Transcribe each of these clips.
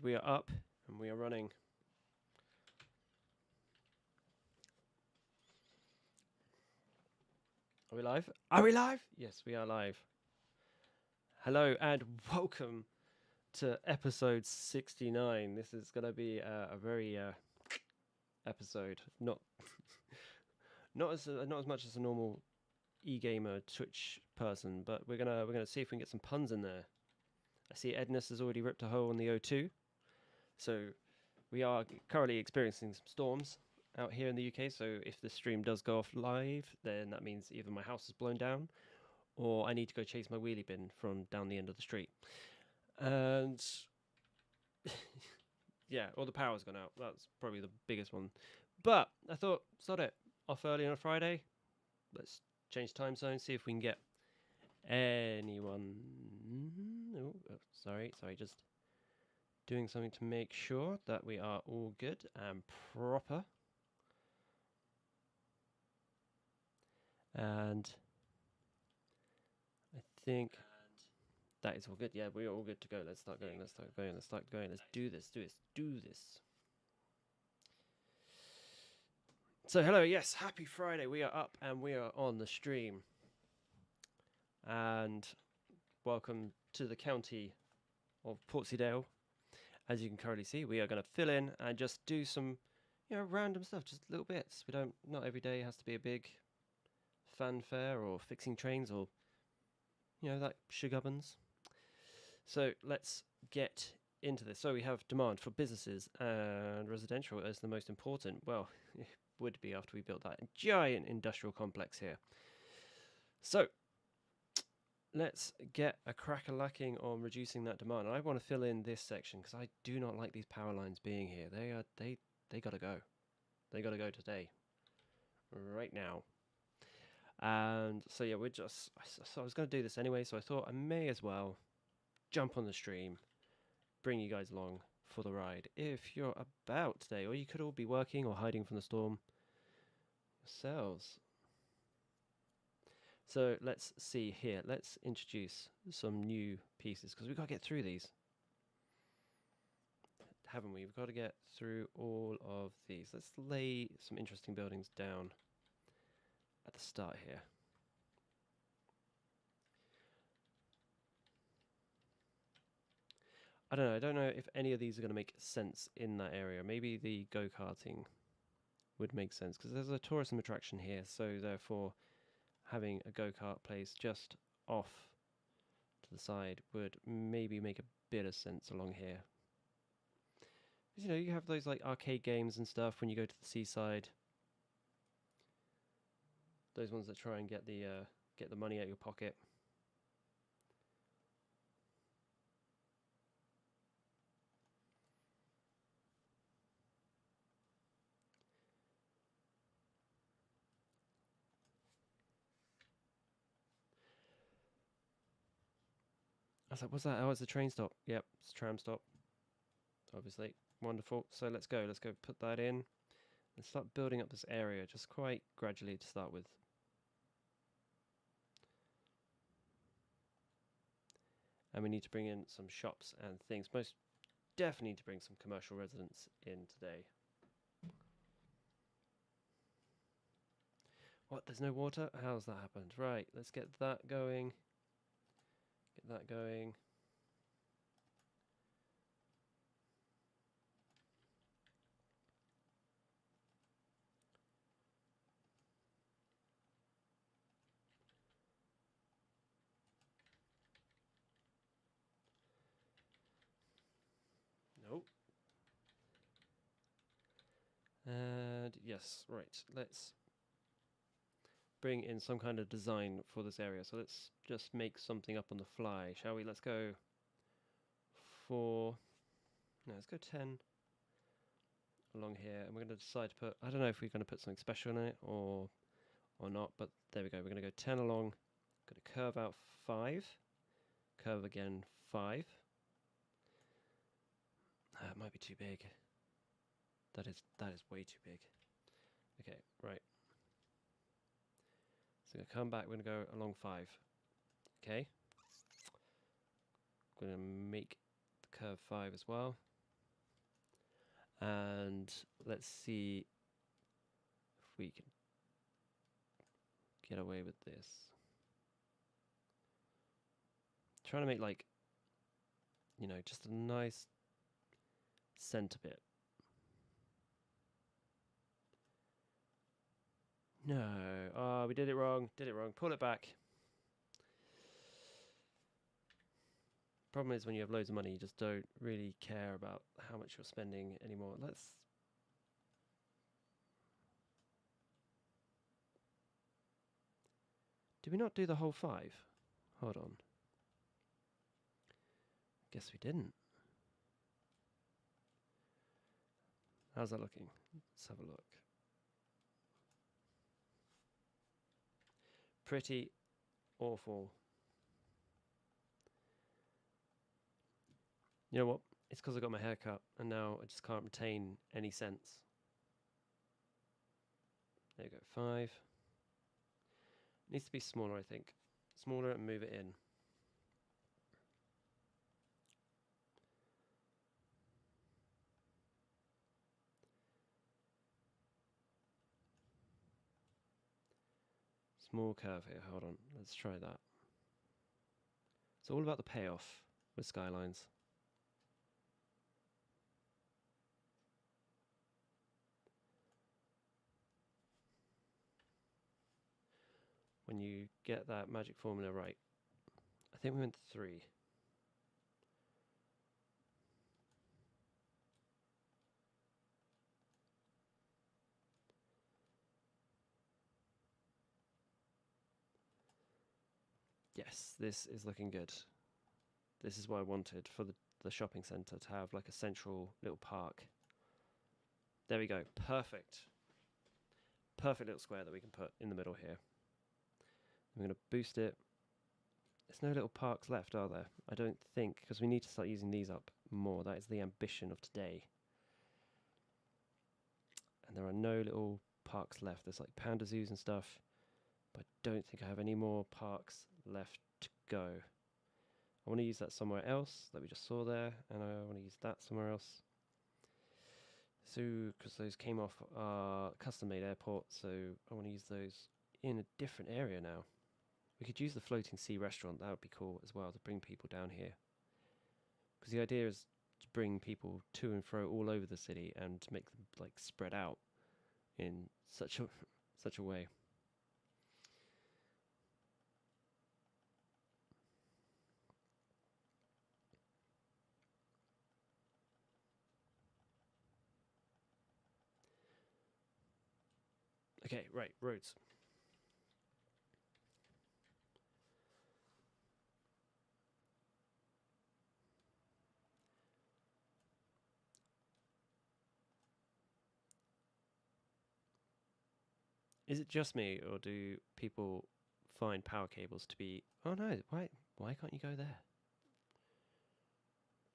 we are up and we are running. Are we live? Are we live? Yes, we are live. Hello and welcome to episode 69. This is going to be a very episode, not not as much as a normal e-gamer Twitch person, but we're gonna see if we can get some puns in there. I see Edness has already ripped a hole in the O2, so we are currently experiencing some storms out here in the UK. So if the stream does go off live, then that means either my house is blown down, or I need to go chase my wheelie bin from down the end of the street. And yeah, or the power's gone out. That's probably the biggest one. But I thought, sod it, off early on a Friday. Let's change time zone, see if we can get anyone. Sorry, just doing something to make sure that we are all good and proper. And I think that is all good. Yeah, we're all good to go. Let's start going. Let's do this. So hello, yes, happy Friday. We are up and we are on the stream. And welcome to the County of Portsleydale. As you can currently see, we are going to fill in and just do some, random stuff, just little bits. Not every day has to be a big fanfare or fixing trains or, like sugar buns. So let's get into this. So we have demand for businesses and residential as the most important. Well, it would be after we built that giant industrial complex here. So let's get a crack-a-lacking on reducing that demand. And I want to fill in this section because I do not like these power lines being here. They gotta go. They gotta go today, right now. And so yeah, I was going to do this anyway, so I thought I may as well jump on the stream, bring you guys along for the ride if you're about today, or you could all be working or hiding from the storm yourselves. So let's see here. Let's introduce some new pieces because we've got to get through these, haven't we? We've got to get through all of these. Let's lay some interesting buildings down at the start here. I don't know. I don't know if any of these are going to make sense in that area. Maybe the go-karting would make sense because there's a tourism attraction here, so therefore having a go-kart place just off to the side would maybe make a bit of sense along here. Because, you have those like arcade games and stuff when you go to the seaside. Those ones that try and get the money out of your pocket. I was like, what's that? Oh, it's a train stop. Yep, it's a tram stop. Obviously. Wonderful. So let's go. Let's go put that in and start building up this area just quite gradually to start with. And we need to bring in some shops and things. Most definitely need to bring some commercial residents in today. What? There's no water? How's that happened? Right, let's get that going. Get that going. Nope. And yes, right. Let's bring in some kind of design for this area. So let's just make something up on the fly, shall we? Let's go for... No, let's go 10 along here. And we're going to decide to put... I don't know if we're going to put something special in it or not, but there we go. We're going to go 10 along. Going to curve out 5. Curve again 5. It might be too big. That is way too big. Okay, right. So we're going to come back. We're going to go along 5. Okay. I'm going to make the curve 5 as well. And let's see if we can get away with this. Trying to make, like, you know, just a nice center bit. No. Oh, we did it wrong. Pull it back. Problem is, when you have loads of money, you just don't really care about how much you're spending anymore. Did we not do the whole 5? Hold on. Guess we didn't. How's that looking? Let's have a look. Pretty awful. You know what? It's because I got my hair cut and now I just can't retain any sense. There you go, 5. Needs to be smaller, I think. Smaller and move it in. Small curve here, hold on, let's try that. It's all about the payoff with Skylines. When you get that magic formula right. I think we went 3. Yes, this is looking good. This is what I wanted for the shopping centre, to have like a central little park. There we go, perfect. Perfect little square that we can put in the middle here. I'm going to boost it. There's no little parks left, are there? I don't think, because we need to start using these up more. That is the ambition of today. And there are no little parks left. There's like panda zoos and stuff, but I don't think I have any more parks left to go. I want to use that somewhere else that we just saw there, and I want to use that somewhere else. So, because those came off our custom-made airport, so I want to use those in a different area now. We could use the floating sea restaurant. That would be cool as well, to bring people down here. Because the idea is to bring people to and fro all over the city and to make them like spread out in such a way. Okay, right, roads. Is it just me, or do people find power cables to be... Oh no, why can't you go there?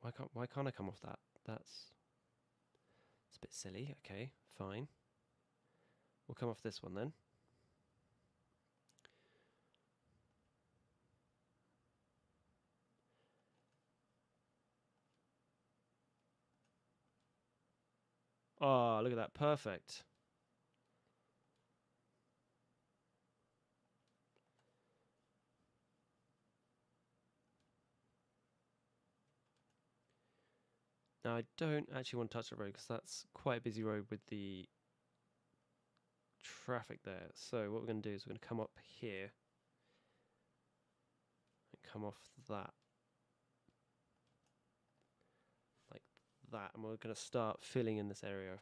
Why can't I come off that? It's a bit silly. Okay, fine. We'll come off this one then. Oh, look at that, perfect. Now, I don't actually want to touch the road because that's quite a busy road with the traffic there. So what we're going to do is we're going to come up here and come off that. Like that. And we're going to start filling in this area.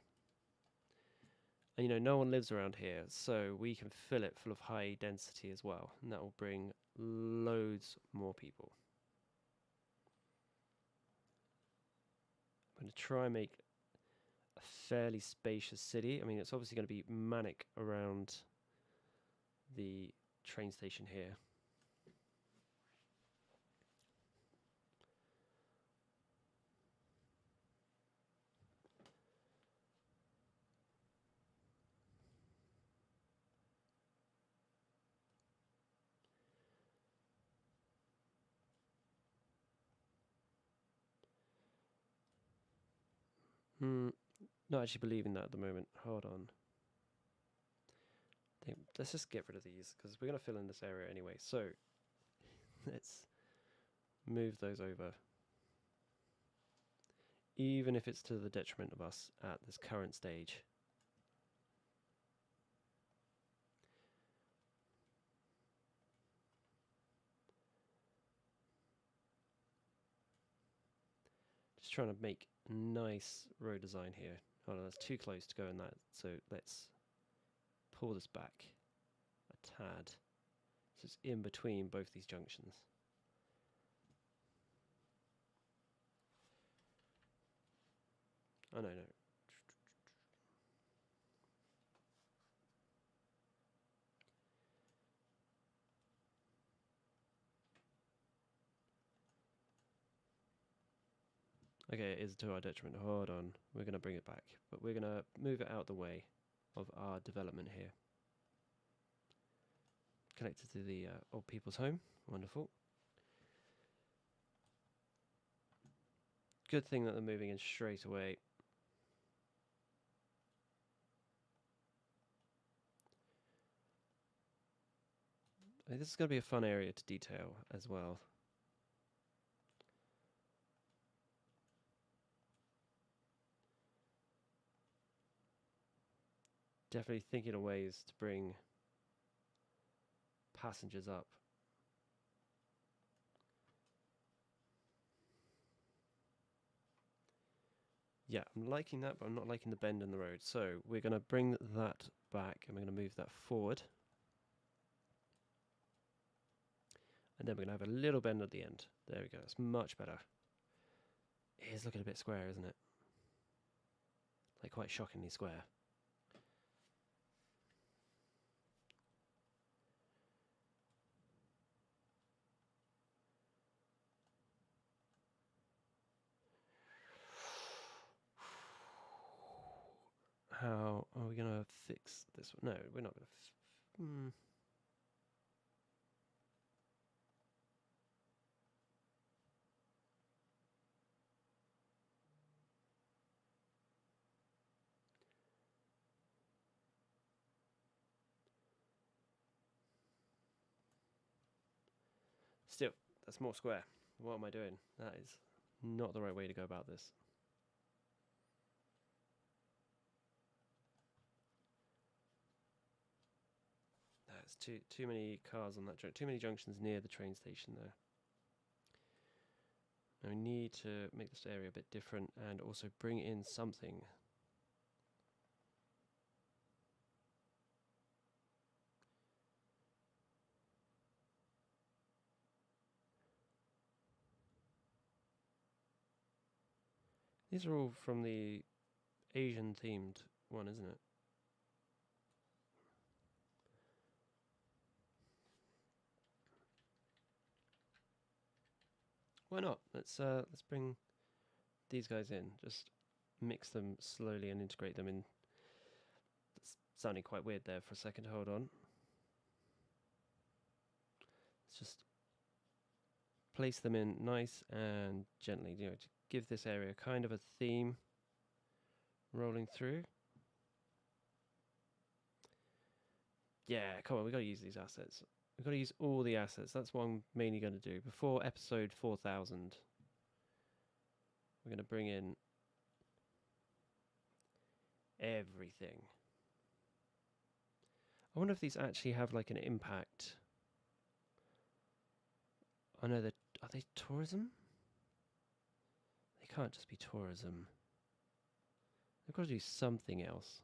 And you know, no one lives around here, so we can fill it full of high density as well. And that will bring loads more people. I'm going to try and make a fairly spacious city. I mean, it's obviously going to be manic around the train station here. Not actually believing that at the moment. Hold on. Let's just get rid of these because we're going to fill in this area anyway. So let's move those over. Even if it's to the detriment of us at this current stage. Just trying to make a nice road design here. Hold on, that's too close to go in that. So let's pull this back a tad. So it's in between both these junctions. Oh, no. Okay, it is to our detriment. Hold on. We're going to bring it back. But we're going to move it out the way of our development here. Connected to the old people's home. Wonderful. Good thing that they're moving in straight away. I mean, this is going to be a fun area to detail as well. Definitely thinking of ways to bring passengers up. Yeah, I'm liking that, but I'm not liking the bend in the road. So we're going to bring that back and we're going to move that forward. And then we're going to have a little bend at the end. There we go, it's much better. It is looking a bit square, isn't it? Like quite shockingly square. How are we going to fix this one? No, we're not going to... Still, that's more square. What am I doing? That is not the right way to go about this. That's too many cars on that junction. Too many junctions near the train station there. Now we need to make this area a bit different and also bring in something. These are all from the Asian themed one, isn't it? Why not? Let's bring these guys in. Just mix them slowly and integrate them in. That's sounding quite weird there for a second. Hold on. Let's just place them in nice and gently, you know, to give this area kind of a theme rolling through. Yeah, come on, we've got to use these assets. We've got to use all the assets. That's what I'm mainly going to do. Before episode 4000, we're going to bring in everything. I wonder if these actually have like an impact. I know that, are they tourism? They can't just be tourism. They've got to do something else.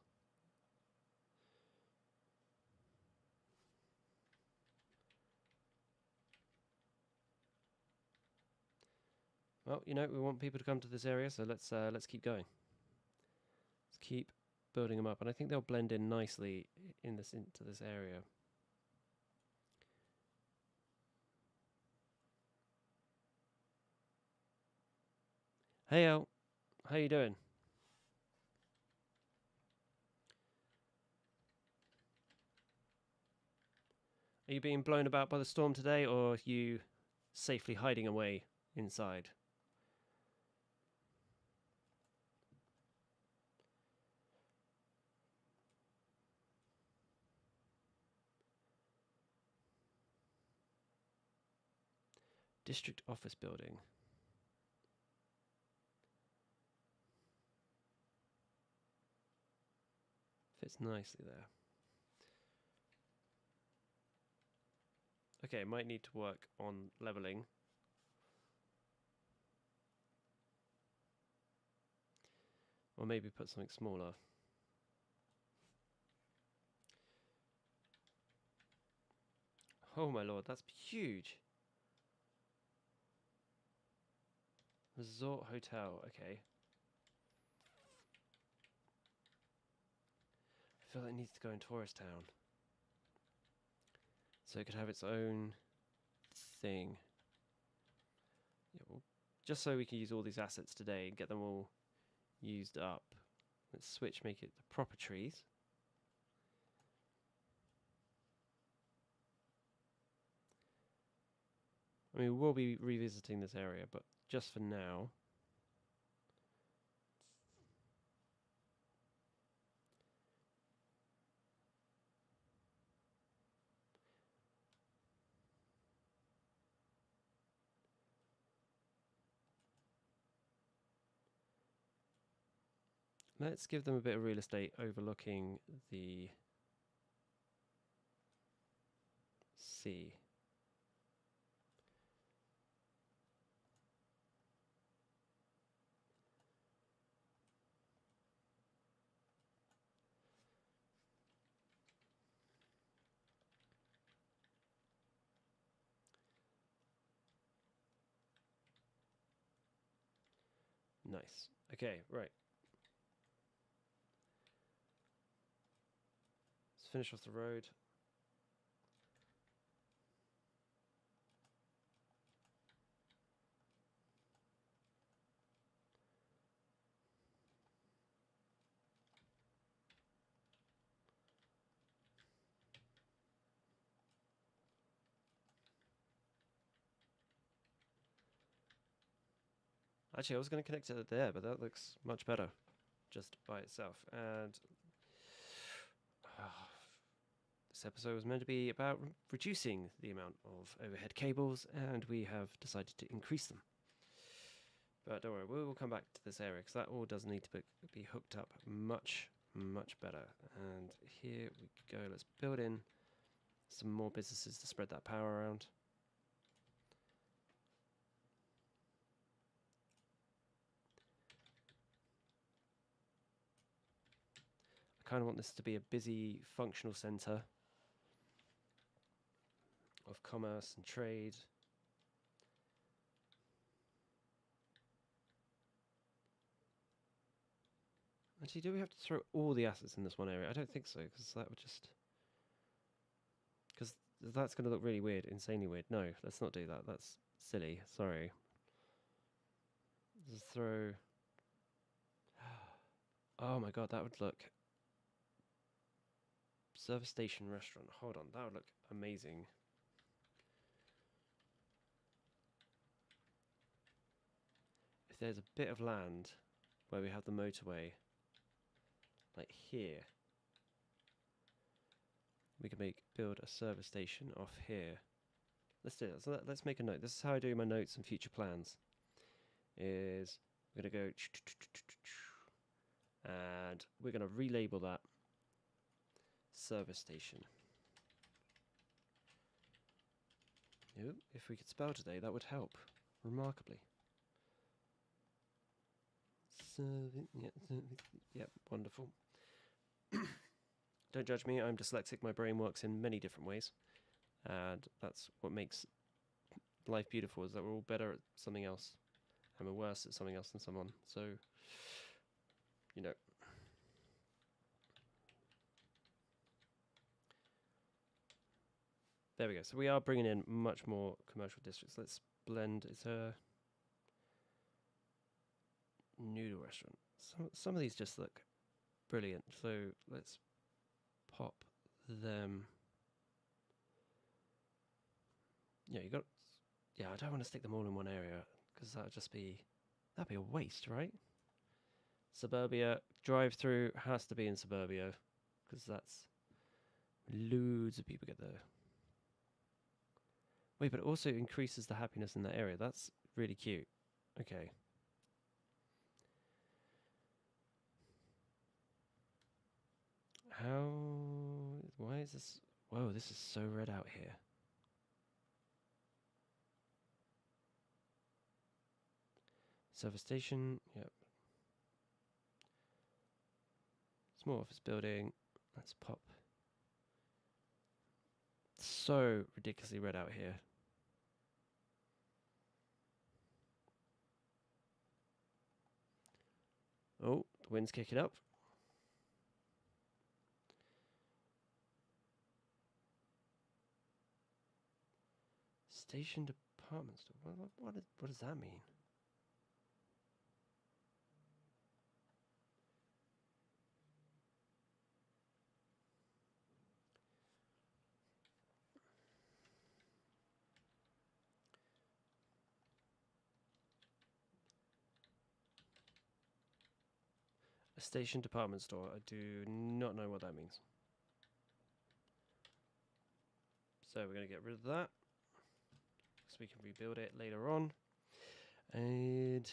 Well, you know, we want people to come to this area, so let's keep going. Let's keep building them up, and I think they'll blend in nicely into this area. Hey Al, how you doing? Are you being blown about by the storm today, or are you safely hiding away inside? District office building. Fits nicely there. Okay, might need to work on leveling. Or maybe put something smaller. Oh my lord, that's huge. Resort hotel, okay. I feel like it needs to go in tourist town. So it could have its own thing. Yeah, well, just so we can use all these assets today and get them all used up. Let's switch, make it the proper trees. I mean, we'll be revisiting this area, but just for now. Let's give them a bit of real estate overlooking the sea. Nice. Okay, right. Let's finish off the road. Actually, I was going to connect it there, but that looks much better just by itself. And this episode was meant to be about reducing the amount of overhead cables, and we have decided to increase them. But don't worry, we will come back to this area, because that all does need to be hooked up much, much better. And here we go, let's build in some more businesses to spread that power around. I kind of want this to be a busy, functional centre of commerce and trade. Actually, do we have to throw all the assets in this one area? I don't think so, because that would just... Because that's going to look really weird, insanely weird. No, let's not do that. That's silly. Sorry. Just throw... Oh my god, that would look... Service station restaurant. Hold on, that would look amazing. If there's a bit of land where we have the motorway, like here, we can build a service station off here. Let's do that. So let's make a note. This is how I do my notes and future plans. Is we're going to go and we're going to relabel that service station. If we could spell today, that would help remarkably. Yep, wonderful. Don't judge me, I'm dyslexic. My brain works in many different ways, and that's what makes life beautiful, is that we're all better at something else and we're worse at something else than someone. So, you know. There we go. So we are bringing in much more commercial districts. Let's blend. It's a noodle restaurant. Some of these just look brilliant. So let's pop them. Yeah, you got. Yeah, I don't want to stick them all in one area, because that'd be a waste, right? Suburbia drive-through has to be in suburbia, because that's loads of people get there. Wait, but it also increases the happiness in that area. That's really cute. Okay. How... Why is this... Whoa, this is so red out here. Service station, yep. Small office building. Let's pop. So ridiculously red out here. Oh, the wind's kicking up. Station department store. What does that mean? A station department store. I do not know what that means. So we're going to get rid of that, so we can rebuild it later on. And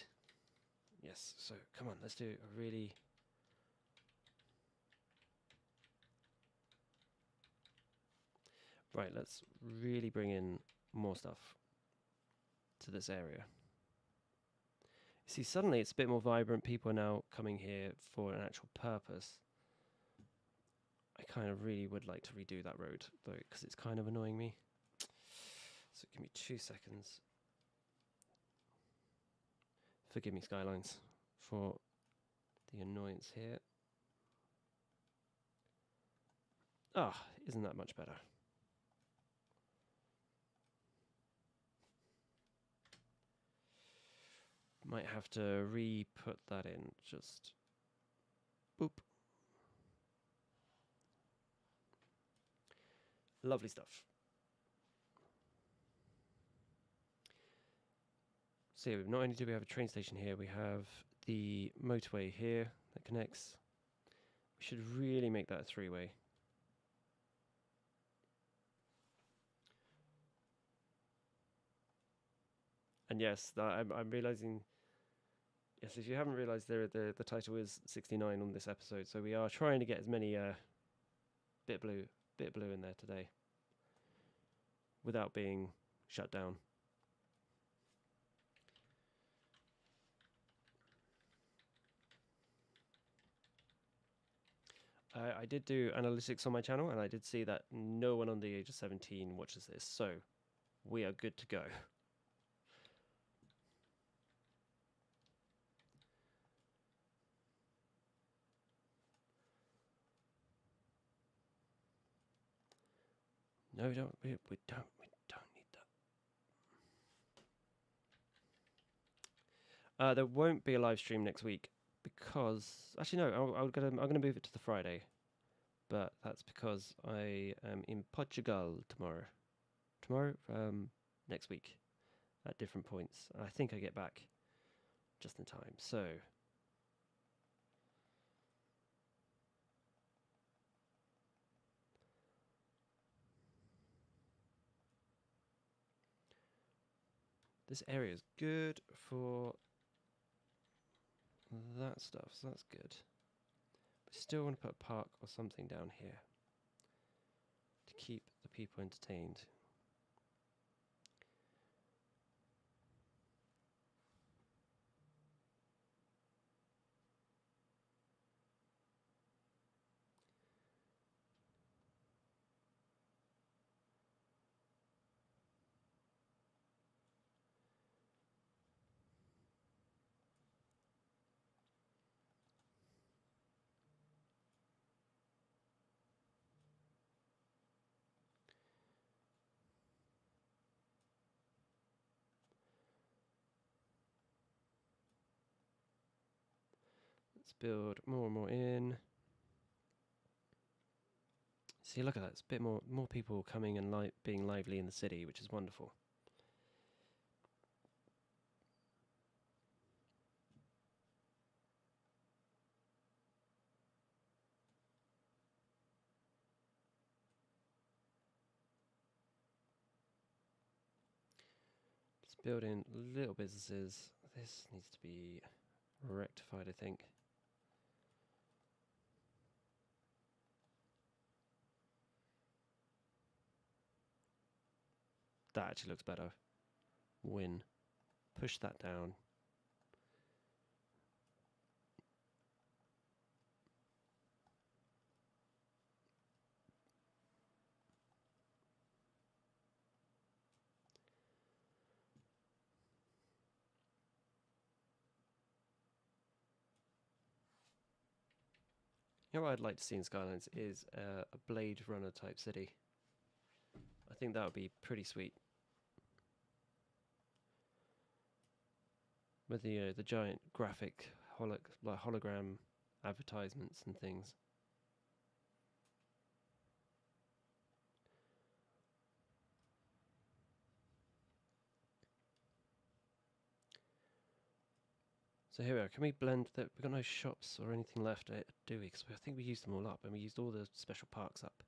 yes, so come on, let's do a really... Right, let's really bring in more stuff to this area. See, suddenly it's a bit more vibrant. People are now coming here for an actual purpose. I kind of really would like to redo that road, though, because it's kind of annoying me. So give me 2 seconds. Forgive me, Skylines, for the annoyance here. Ah, isn't that much better? Might have to re-put that in, just... Boop. Lovely stuff. So yeah, not only do we have a train station here, we have the motorway here that connects. We should really make that a 3-way. And yes, I'm realizing... Yes, if you haven't realised, the title is 69 on this episode, so we are trying to get as many bit blue in there today, without being shut down. I did do analytics on my channel, and I did see that no one under the age of 17 watches this, so we are good to go. No, we don't need that. There won't be a live stream next week because actually no, I'm gonna move it to the Friday, but that's because I am in Portugal tomorrow. Next week, at different points. I think I get back just in time. So. This area is good for that stuff, so that's good. We still want to put a park or something down here to keep the people entertained. Let's build more and more in. See, look at that. It's a bit more people coming and being lively in the city, which is wonderful. Building little businesses. This needs to be rectified, I think. That actually looks better. Win. Push that down. You know what I'd like to see in Skylines is a Blade Runner type city. I think that would be pretty sweet. With the giant graphic hologram advertisements and things. So here we are. Can we blend that? We've got no shops or anything left, do we? Because I think we used them all up, and we used all the special parks up.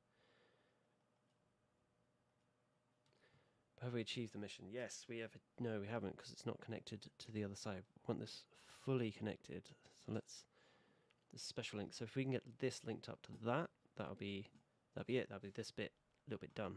Have we achieved the mission? Yes, we have. No, we haven't, because it's not connected to the other side. We want this fully connected. So let's this special link. So if we can get this linked up to that, that'll be it. That'll be this bit, a little bit done.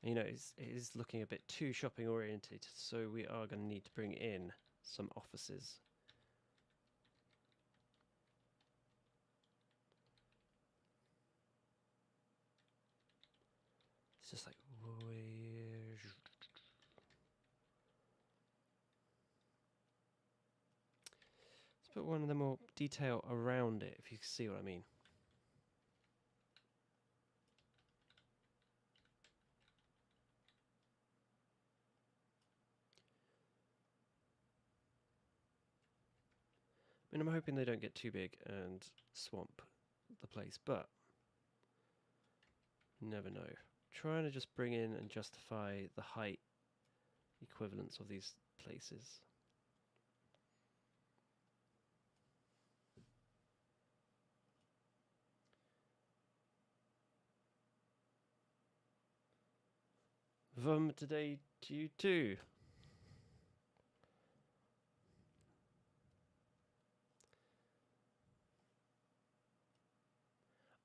You know, it is looking a bit too shopping oriented, so we are going to need to bring in some offices. It's just like, let's put one of the more detail around it, if you see what I mean. I mean, I'm hoping they don't get too big and swamp the place, but never know. Trying to just bring in and justify the height equivalents of these places. Vom today to you too.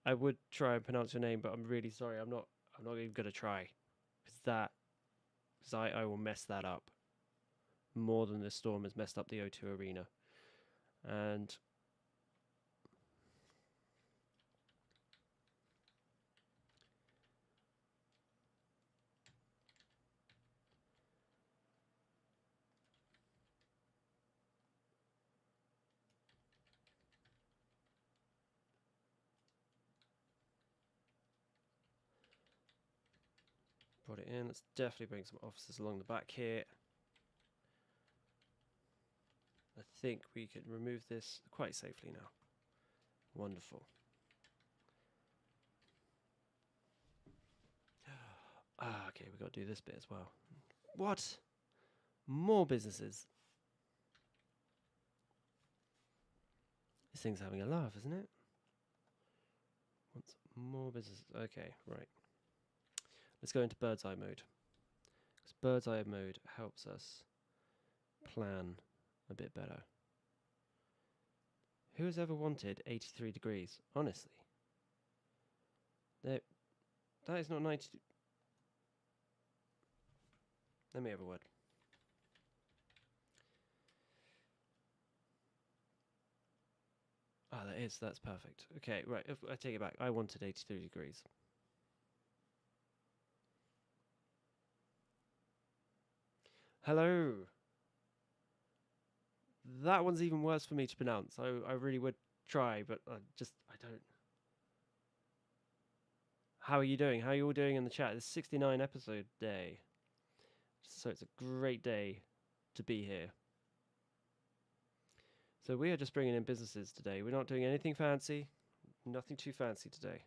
I would try and pronounce your name, but I'm really sorry. I'm not even gonna try, because I will mess that up more than this storm has messed up the O2 Arena, and brought it in. Let's definitely bring some officers along the back here. I think we can remove this quite safely now. Wonderful. Ah, okay, we've got to do this bit as well. What? More businesses? This thing's having a laugh, isn't it? Wants more businesses. Okay, right. Let's go into bird's eye mode. Because bird's eye mode helps us plan a bit better. Who has ever wanted 83 degrees? Honestly. That is not 90. Let me have a word. Ah, that's perfect. Okay, right, if I take it back. I wanted 83 degrees. Hello. That one's even worse for me to pronounce. I really would try, but I don't. How are you doing? How are you all doing in the chat? It's 69 episode day. So it's a great day to be here. So we are just bringing in businesses today. We're not doing anything fancy. Nothing too fancy today.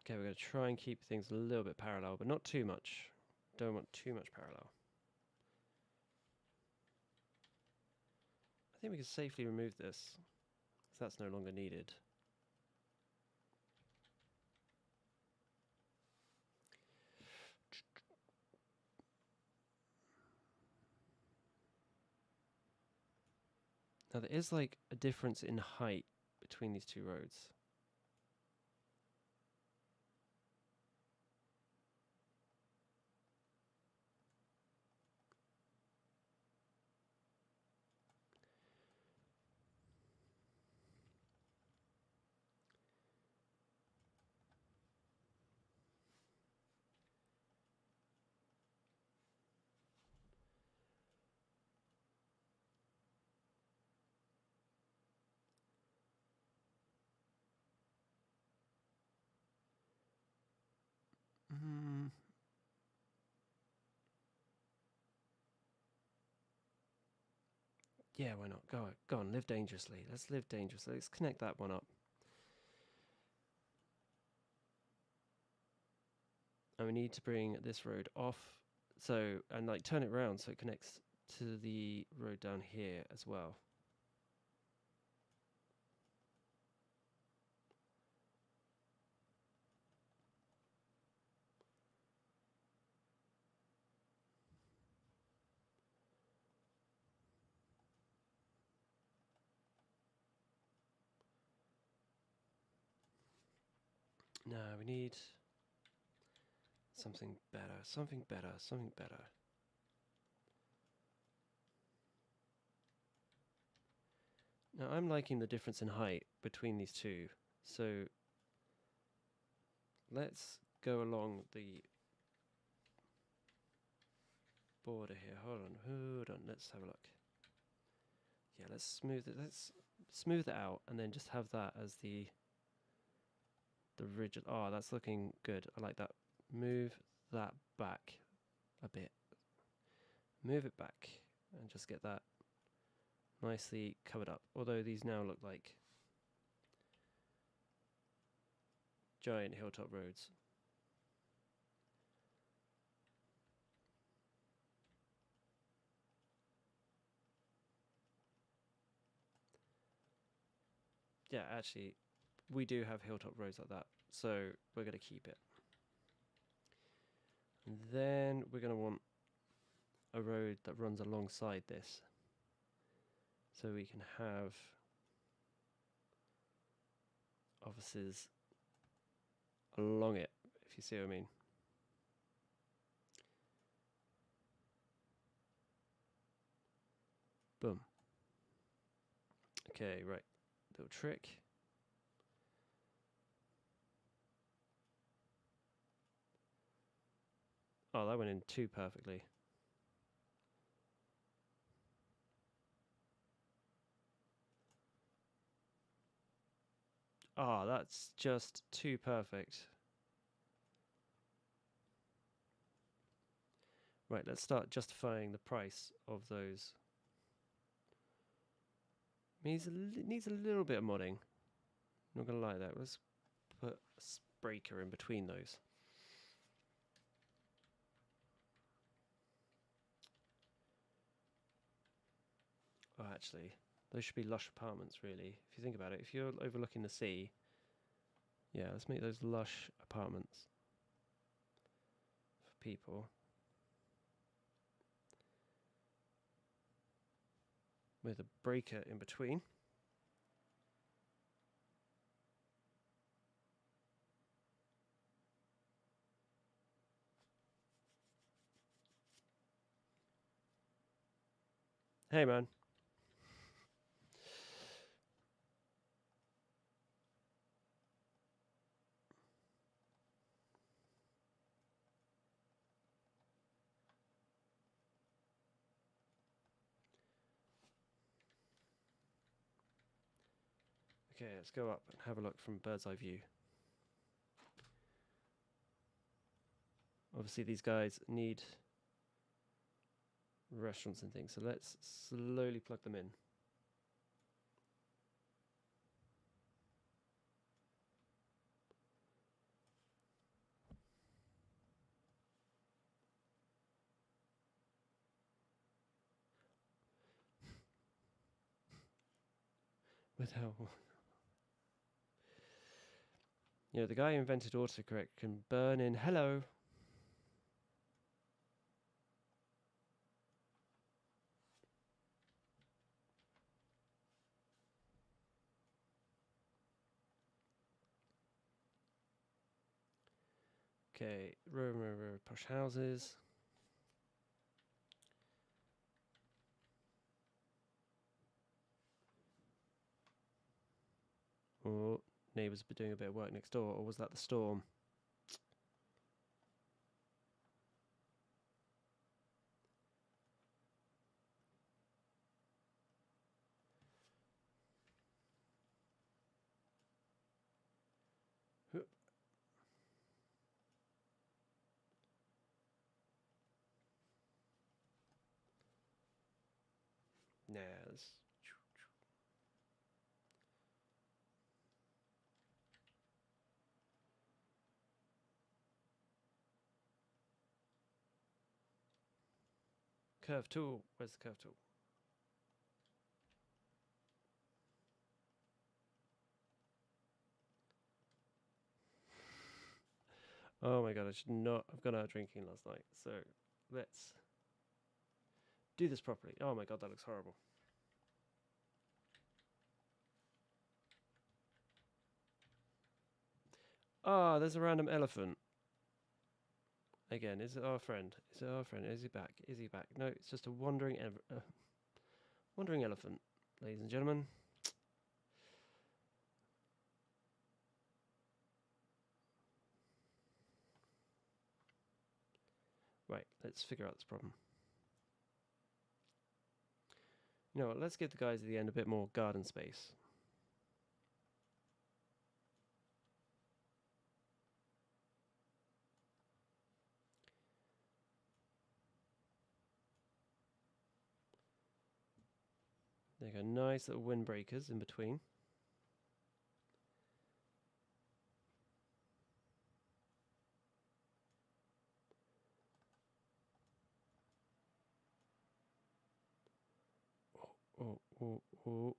Okay, we're going to try and keep things a little bit parallel, but not too much. Don't want too much parallel. I think we can safely remove this, because that's no longer needed. Now there is like a difference in height between these two roads. Yeah, why not? Go on, live dangerously. Let's live dangerously. Let's connect that one up. And we need to bring this road off, so, and like turn it around so it connects to the road down here as well. No, we need something better, something better, something better. Now I'm liking the difference in height between these two, so let's go along the border here. Hold on, let's have a look. Yeah, let's smooth it out and then just have that as the rigid. Oh, that's looking good. I like that. Move that back a bit. Move it back and just get that nicely covered up. Although these now look like giant hilltop roads. Yeah, actually, we do have hilltop roads like that, so we're going to keep it. And then we're going to want a road that runs alongside this, so we can have offices along it, if you see what I mean. Boom. Okay, right. Little trick. Oh, that went in too perfectly. Ah, oh, that's just too perfect. Right, let's start justifying the price of those. Needs a little bit of modding. Not gonna lie there. Let's put a breaker in between those. Oh, actually, those should be lush apartments, really. If you think about it, if you're overlooking the sea, yeah, let's make those lush apartments for people. With a breaker in between. Hey, man. Okay, let's go up and have a look from bird's eye view. Obviously, these guys need restaurants and things, so let's slowly plug them in. Without. You know, the guy who invented autocorrect can burn in hello. Okay, posh houses. Oh, neighbours were doing a bit of work next door, or was that the storm? Nah, let's curve tool. Where's the curve tool? Oh my god, I should not have gone out drinking last night. So let's do this properly. Oh my god, that looks horrible. Ah, there's a random elephant. Again, is it our friend? Is it our friend? Is he back? Is he back? No, it's just a wandering elephant, ladies and gentlemen. Right, let's figure out this problem. You know what, let's give the guys at the end a bit more garden space. There you go, nice little windbreakers in between. Oh.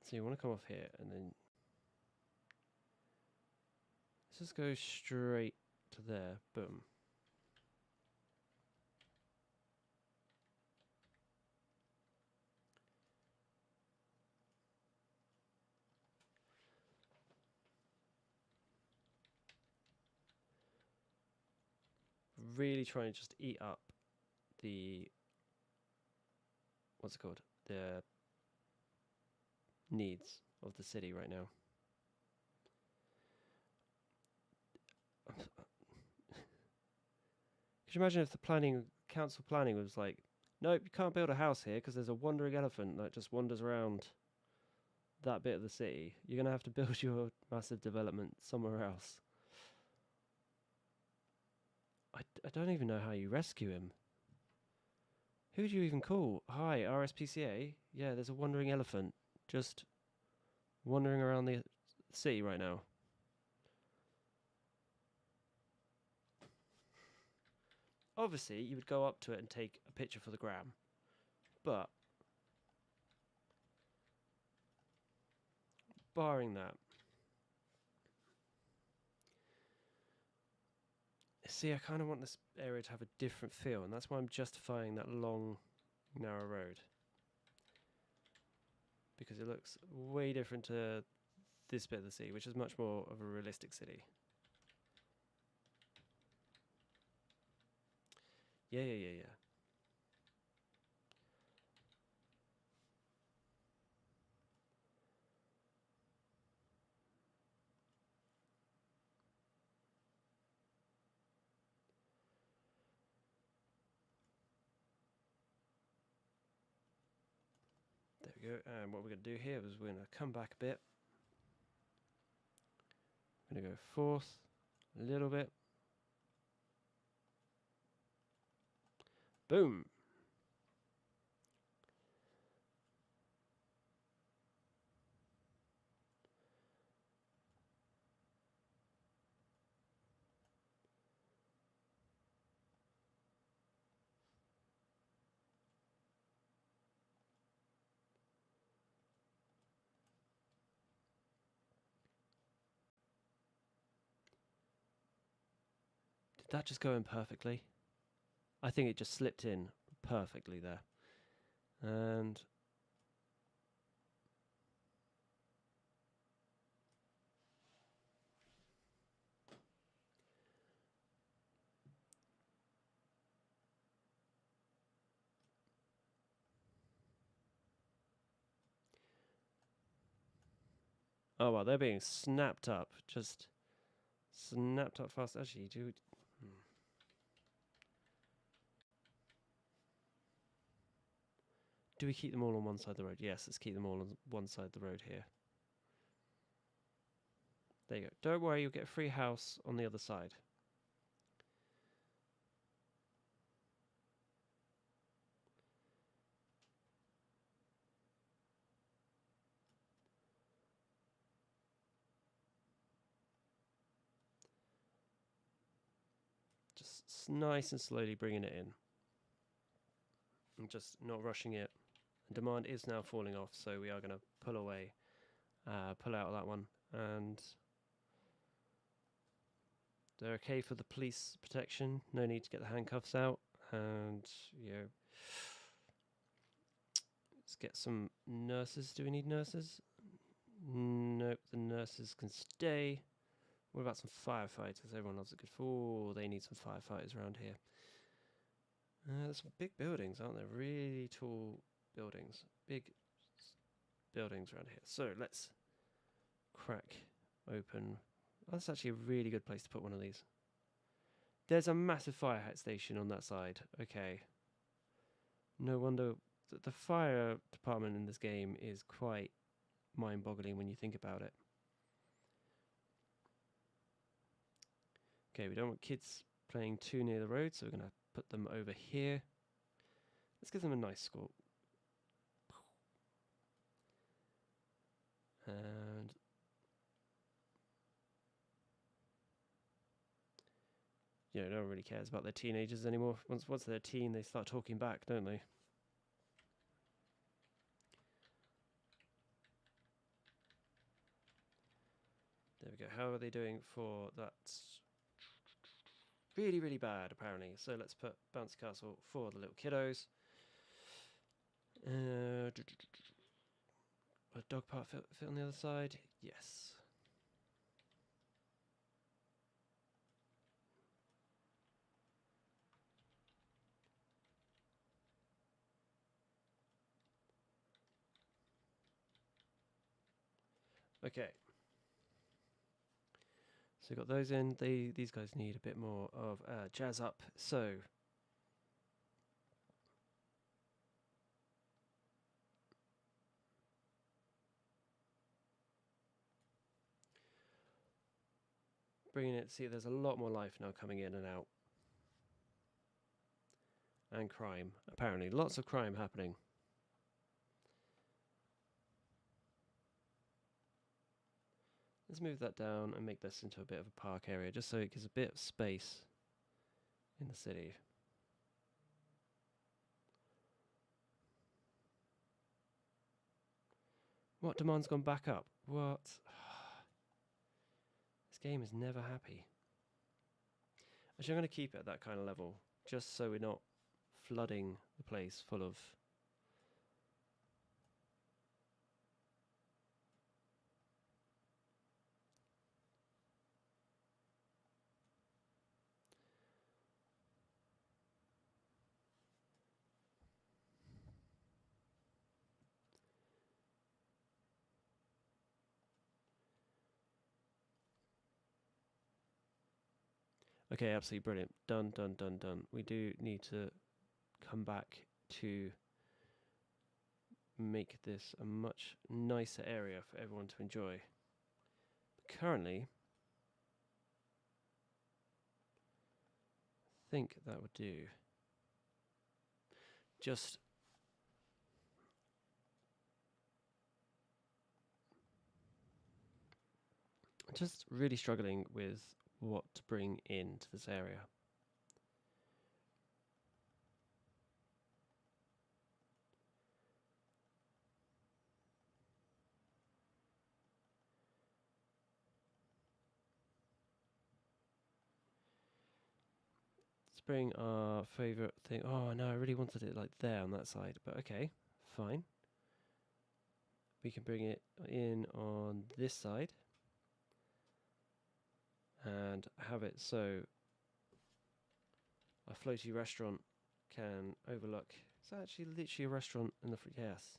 So you want to come off here and then let's just go straight to there. Boom. Really trying to just eat up the, what's it called? The needs of the city right now. Could you imagine if the council planning was like, nope, you can't build a house here because there's a wandering elephant that just wanders around that bit of the city. You're going to have to build your massive development somewhere else. I don't even know how you rescue him. Who do you even call? Hi, RSPCA. Yeah, there's a wandering elephant just wandering around the city right now. Obviously, you would go up to it and take a picture for the gram, but barring that, see, I kind of want this area to have a different feel, and that's why I'm justifying that long, narrow road. Because it looks way different to this bit of the city, which is much more of a realistic city. Yeah. There we go. And what we're going to do here is we're going to come back a bit. I'm going to go forth a little bit. Boom. Did that just go in perfectly? I think it just slipped in perfectly there. And oh well, they're being snapped up. Just snapped up fast. Actually, do we keep them all on one side of the road? Yes, let's keep them all on one side of the road here. There you go. Don't worry, you'll get a free house on the other side. Just nice and slowly bringing it in. And just not rushing it. Demand is now falling off, so we are going to pull away, pull out of that one. And they're okay for the police protection. No need to get the handcuffs out. And, you know, let's get some nurses. Do we need nurses? Nope, the nurses can stay. What about some firefighters? Everyone loves a good... Oh, they need some firefighters around here. There's some big buildings, aren't there? Really tall buildings. Big buildings around here. So let's crack open. Oh, that's actually a really good place to put one of these. There's a massive fire station on that side. Okay. No wonder the fire department in this game is quite mind-boggling when you think about it. Okay, we don't want kids playing too near the road, so we're going to put them over here. Let's give them a nice score. And you know, no one really cares about their teenagers anymore. Once they're a teen, they start talking back, don't they? There we go. How are they doing for that? Really, really bad, apparently. So let's put bouncy castle for the little kiddos. A dog park fit on the other side? Yes. Okay. So got those in. These guys need a bit more of jazz up. So bringing it. See, there's a lot more life now coming in and out. And crime, apparently. Lots of crime happening. Let's move that down and make this into a bit of a park area, just so it gives a bit of space in the city. What? Demand's gone back up? What? This game is never happy. Actually, I'm going to keep it at that kind of level, just so we're not flooding the place full of... Okay, absolutely brilliant. Done, done, done, done. We do need to come back to make this a much nicer area for everyone to enjoy. But currently, I think that would do. Just really struggling with what to bring into this area. bring our favourite thing. Oh no, I really wanted it like there on that side, but okay, fine. We can bring it in on this side and have it so a floaty restaurant can overlook. It's actually literally a restaurant in the yes.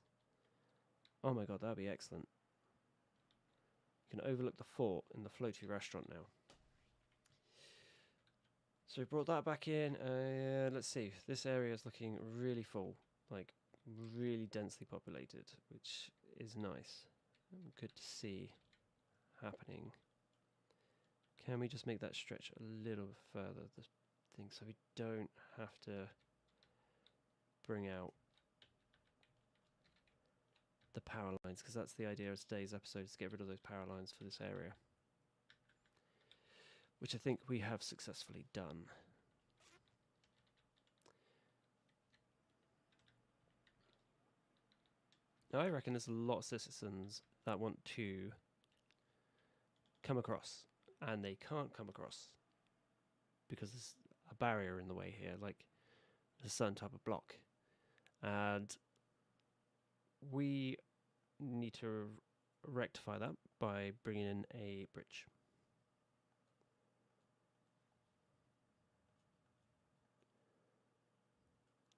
Oh my god, that'd be excellent. You can overlook the fort in the floaty restaurant now. So we brought that back in. Let's see. This area is looking really full, like really densely populated, which is nice. Good to see happening. Can we just make that stretch a little further, the thing, so we don't have to bring out the power lines, because that's the idea of today's episode, is to get rid of those power lines for this area, which I think we have successfully done. Now I reckon there's a lot of citizens that want to come across, and they can't come across because there's a barrier in the way here, like a certain type of block, and we need to rectify that by bringing in a bridge.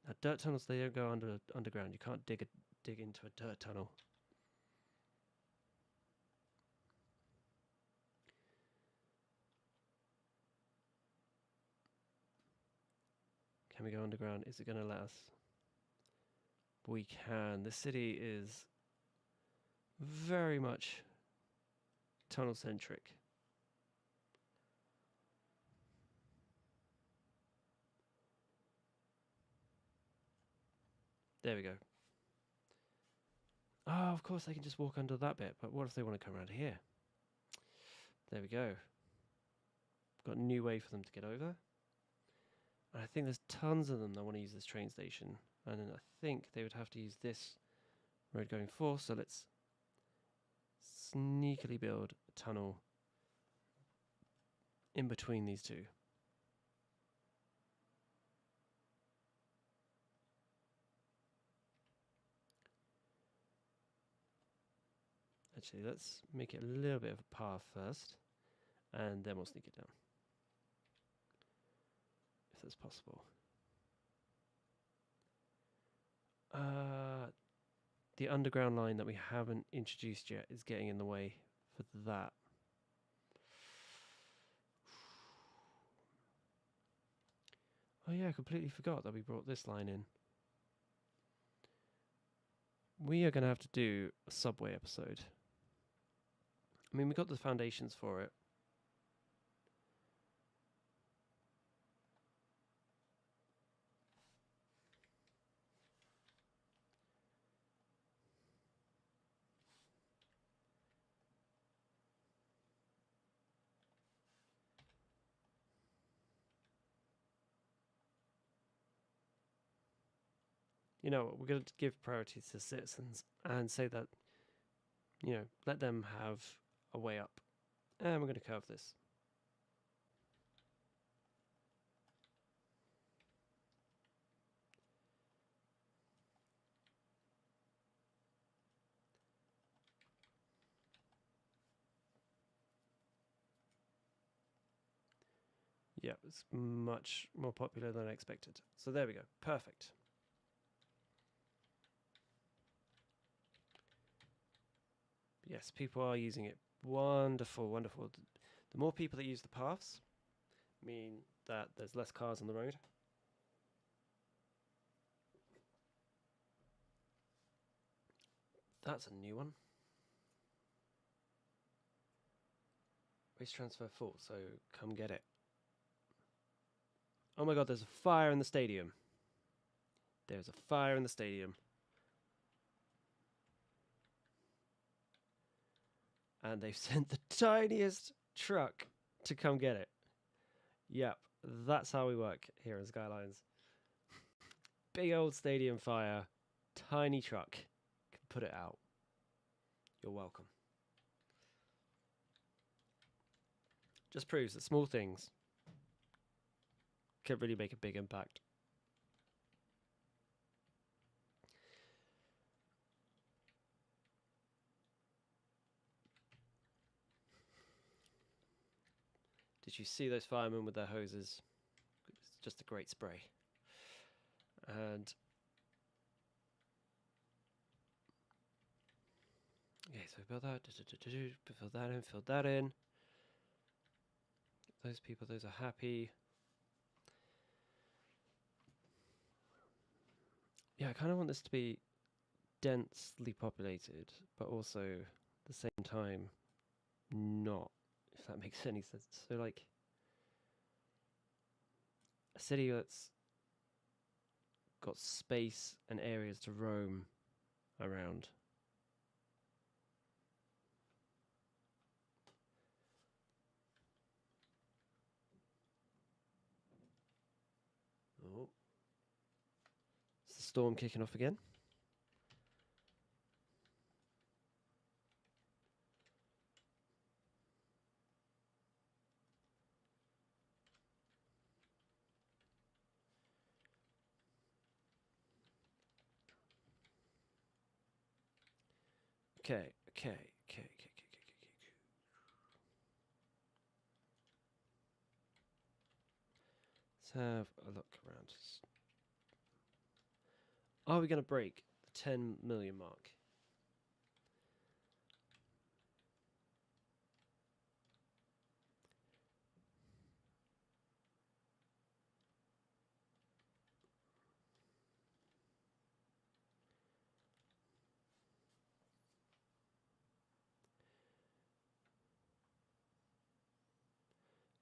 Now, dirt tunnels, they don't go underground. You can't dig into a dirt tunnel. Can we go underground? Is it going to let us? We can. This city is very much tunnel centric. There we go. Oh, of course they can just walk under that bit, but what if they want to come around here? There we go. Got a new way for them to get over. And I think there's tons of them that want to use this train station. And then I think they would have to use this road going forth. So let's sneakily build a tunnel in between these two. Actually, let's make it a little bit of a path first, and then we'll sneak it down, if that's possible. The underground line that we haven't introduced yet is getting in the way for that. Oh yeah, I completely forgot that we brought this line in. We are going to have to do a subway episode. I mean, we got the foundations for it. You know, we're going to give priority to citizens and say that, you know, let them have a way up. And we're going to curve this. Yeah, it's much more popular than I expected. So there we go. Perfect. Yes, people are using it. Wonderful, wonderful. The more people that use the paths mean that there's less cars on the road. That's a new one. Waste transfer full, so come get it. Oh my god, there's a fire in the stadium. There's a fire in the stadium. And they've sent the tiniest truck to come get it. Yep, that's how we work here in Skylines. Big old stadium fire, tiny truck can put it out. You're welcome. Just proves that small things can really make a big impact. Did you see those firemen with their hoses? It's just a great spray. And okay, so build that, fill that in, fill that in. Those people, those are happy. Yeah, I kind of want this to be densely populated, but also at the same time not, if that makes any sense. So like a city that's got space and areas to roam around. Oh, is the storm kicking off again? Okay. Let's have a look around. Are we going to break the 10 million mark?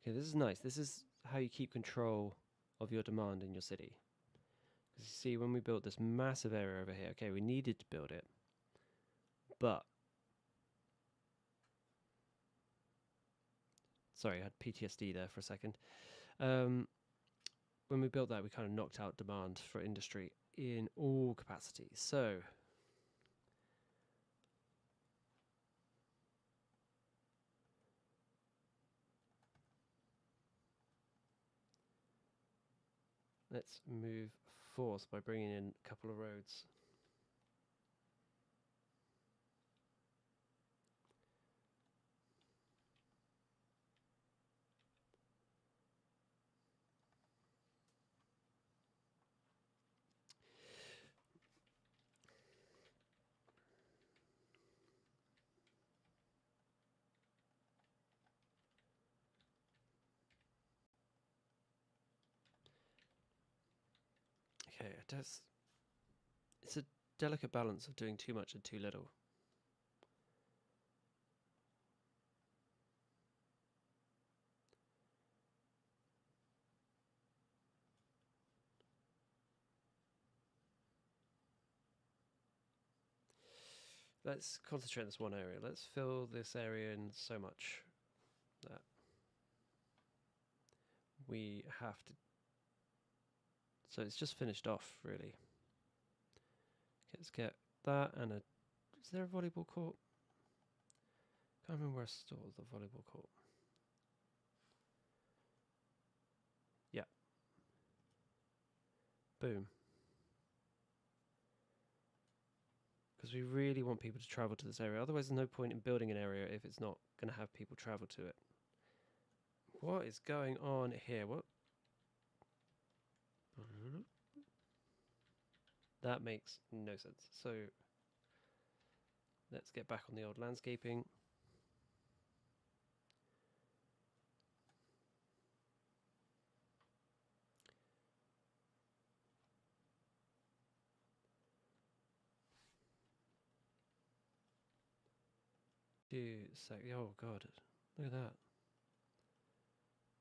Okay, this is nice. This is how you keep control of your demand in your city. Because you see, when we built this massive area over here, okay, we needed to build it, but sorry, I had PTSD there for a second. When we built that, we kind of knocked out demand for industry in all capacities. So let's move forth by bringing in a couple of roads. Okay, it's a delicate balance of doing too much and too little. Let's concentrate on this one area. Let's fill this area in so much that we have to. So it's just finished off, really. Okay, let's get that and a. Is there a volleyball court? Can't remember where I stored the volleyball court. Yeah. Boom. Because we really want people to travel to this area. Otherwise, there's no point in building an area if it's not going to have people travel to it. What is going on here? What? That makes no sense. So let's get back on the old landscaping. Oh god, look at that.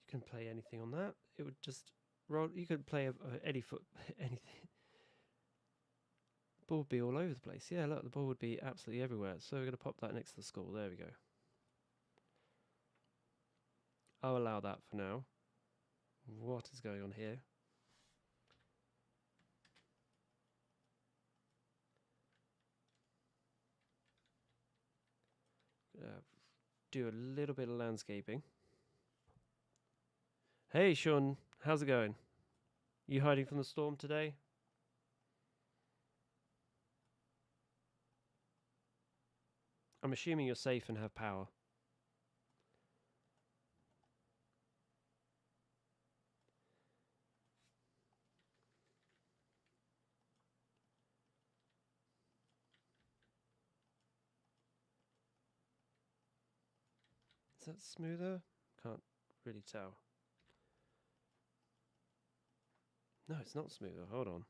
You can play anything on that. It would just roll. You could play any foot, anything. The ball would be all over the place. Yeah, look, the ball would be absolutely everywhere. So we're going to pop that next to the school. There we go. I'll allow that for now. What is going on here? Do a little bit of landscaping. Hey, Sean, how's it going? You hiding from the storm today? I'm assuming you're safe and have power. Is that smoother? Can't really tell. No, it's not smoother. Hold on.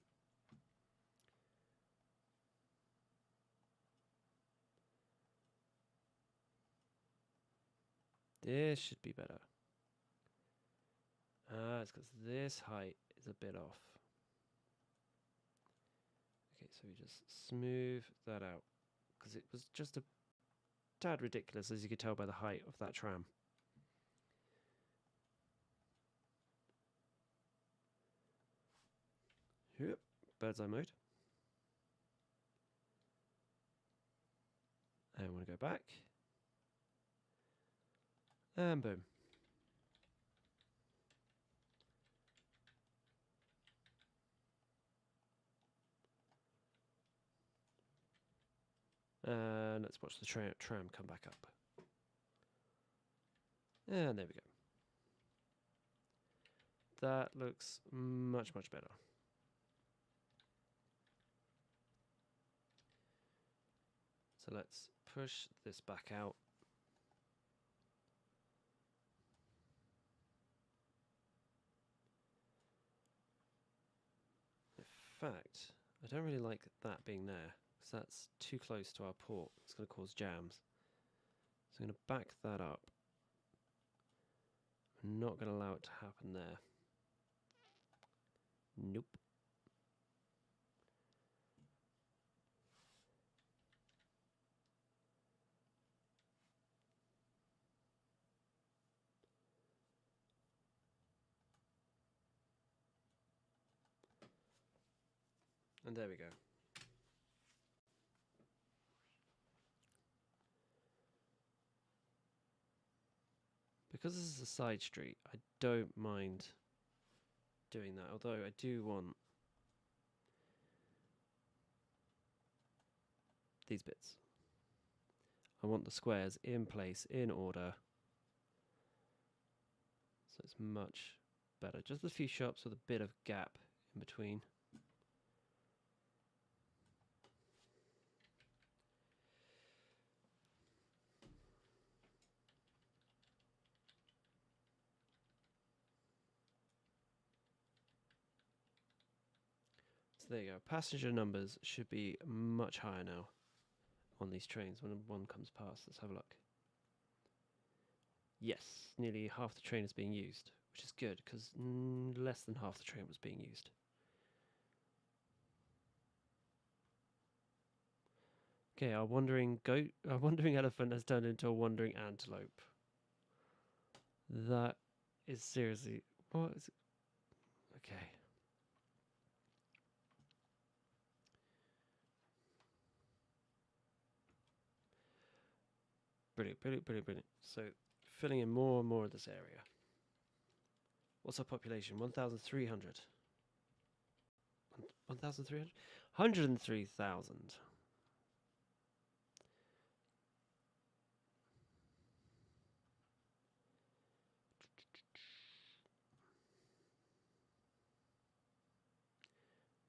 This should be better. Ah, it's because this height is a bit off. Okay, so we just smooth that out. Because it was just a tad ridiculous, as you could tell by the height of that tram. Yep, bird's eye mode. And I want to go back. And boom. And let's watch the tram come back up. And there we go. That looks much, much better. So let's push this back out. In fact, I don't really like that being there, because that's too close to our port. It's going to cause jams. So I'm going to back that up. I'm not going to allow it to happen there. Nope. And there we go. Because this is a side street, I don't mind doing that, although I do want these bits. I want the squares in place, in order, so it's much better. Just a few shops with a bit of gap in between. So there you go. Passenger numbers should be much higher now on these trains when one comes past. Let's have a look. Yes, nearly half the train is being used, which is good because less than half the train was being used. Okay, our wandering elephant has turned into a wandering antelope. That is seriously, what is it? Okay. Brilliant, brilliant, brilliant, brilliant. So filling in more and more of this area. What's our population? 1,300. 1,300? 103,000.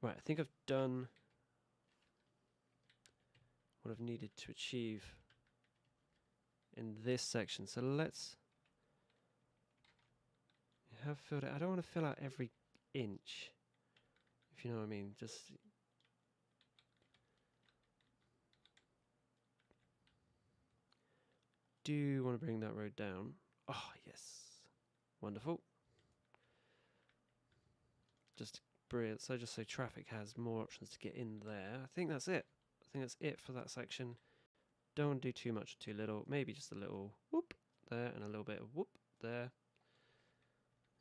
Right, I think I've done what I've needed to achieve in this section. So let's have filled it. I don't want to fill out every inch, if you know what I mean. Just do want to bring that road down. Oh, yes. Wonderful. Just brilliant. So just so traffic has more options to get in there. I think that's it. I think that's it for that section. Don't do too much or too little. Maybe just a little whoop there and a little bit of whoop there.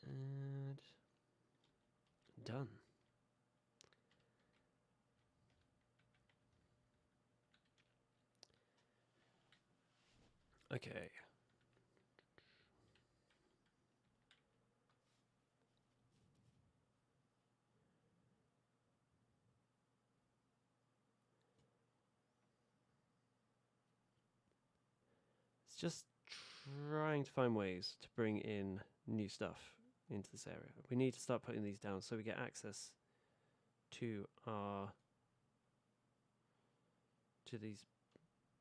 And done. Okay. just trying to find ways to bring in new stuff into this area. We need to start putting these down so we get access to these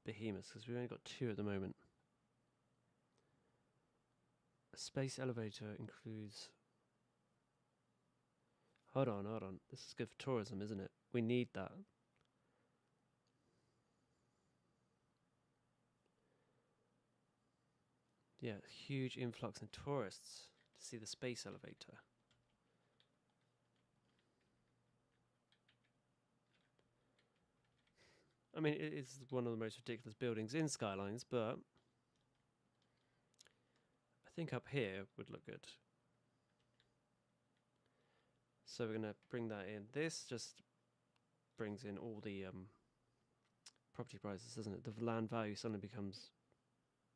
behemoths, because we've only got 2 at the moment. A space elevator includes... Hold on. This is good for tourism, isn't it? We need that. Yeah, huge influx in tourists to see the space elevator. I mean, it is one of the most ridiculous buildings in Skylines, but I think up here would look good. So we're going to bring that in. This just brings in all the property prices, doesn't it? The land value suddenly becomes...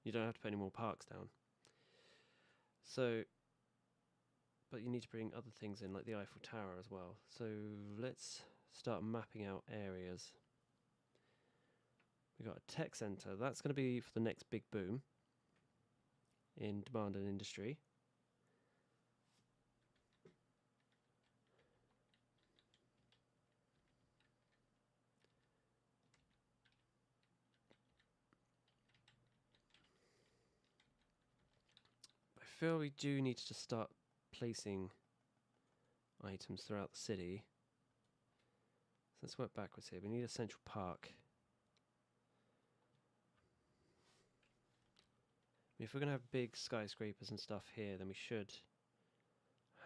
You don't have to put any more parks down. So, but you need to bring other things in, like the Eiffel Tower as well. So let's start mapping out areas. We've got a tech centre. That's going to be for the next big boom in demand and industry. I feel we do need to just start placing items throughout the city. So let's work backwards here. We need a central park. If we're going to have big skyscrapers and stuff here, then we should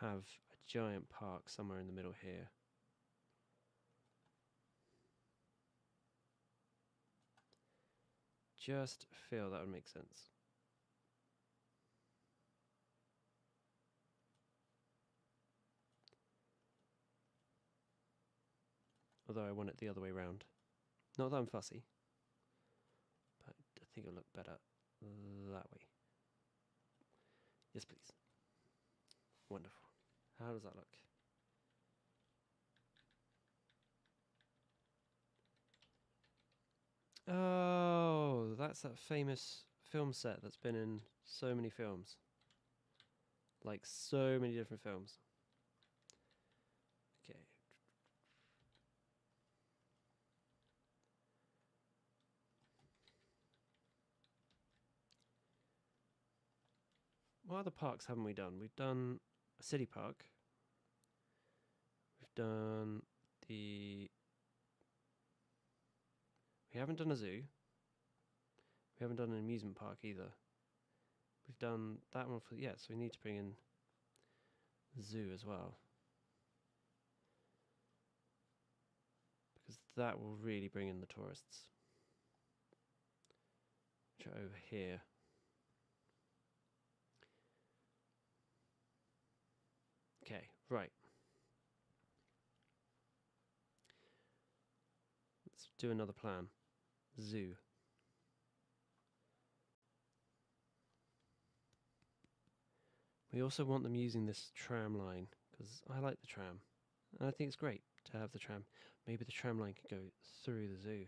have a giant park somewhere in the middle here. Just feel that would make sense. Although I want it the other way round. Not that I'm fussy, but I think it'll look better that way. Yes, please. Wonderful. How does that look? Oh, that's that famous film set that's been in so many films. Like so many different films. Okay. What other parks haven't we done? We've done a city park. We've done the... We haven't done a zoo. We haven't done an amusement park either. We've done that one for... Yeah, so we need to bring in the zoo as well. Because that will really bring in the tourists. Which are over here. Okay, right. Let's do another plan. Zoo. We also want them using this tram line, because I like the tram. And I think it's great to have the tram. Maybe the tram line could go through the zoo.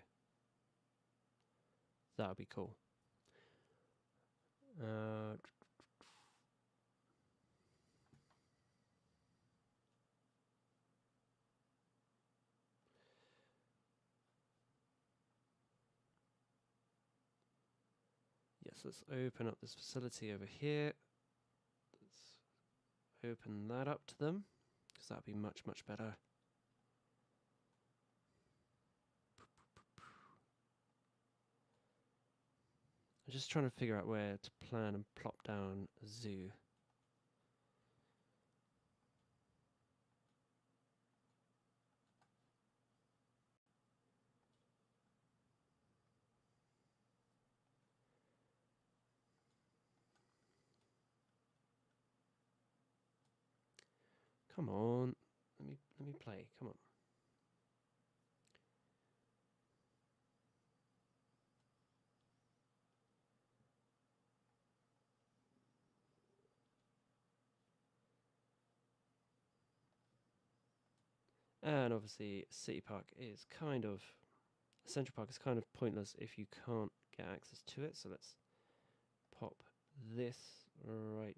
That would be cool. Yes, let's open up this facility over here. Let's open that up to them, because that would be much, much better. I'm just trying to figure out where to plan and plop down a zoo. Come on, let me play. Come on. And obviously, City Park is kind of... Central Park is kind of pointless if you can't get access to it, so let's pop this right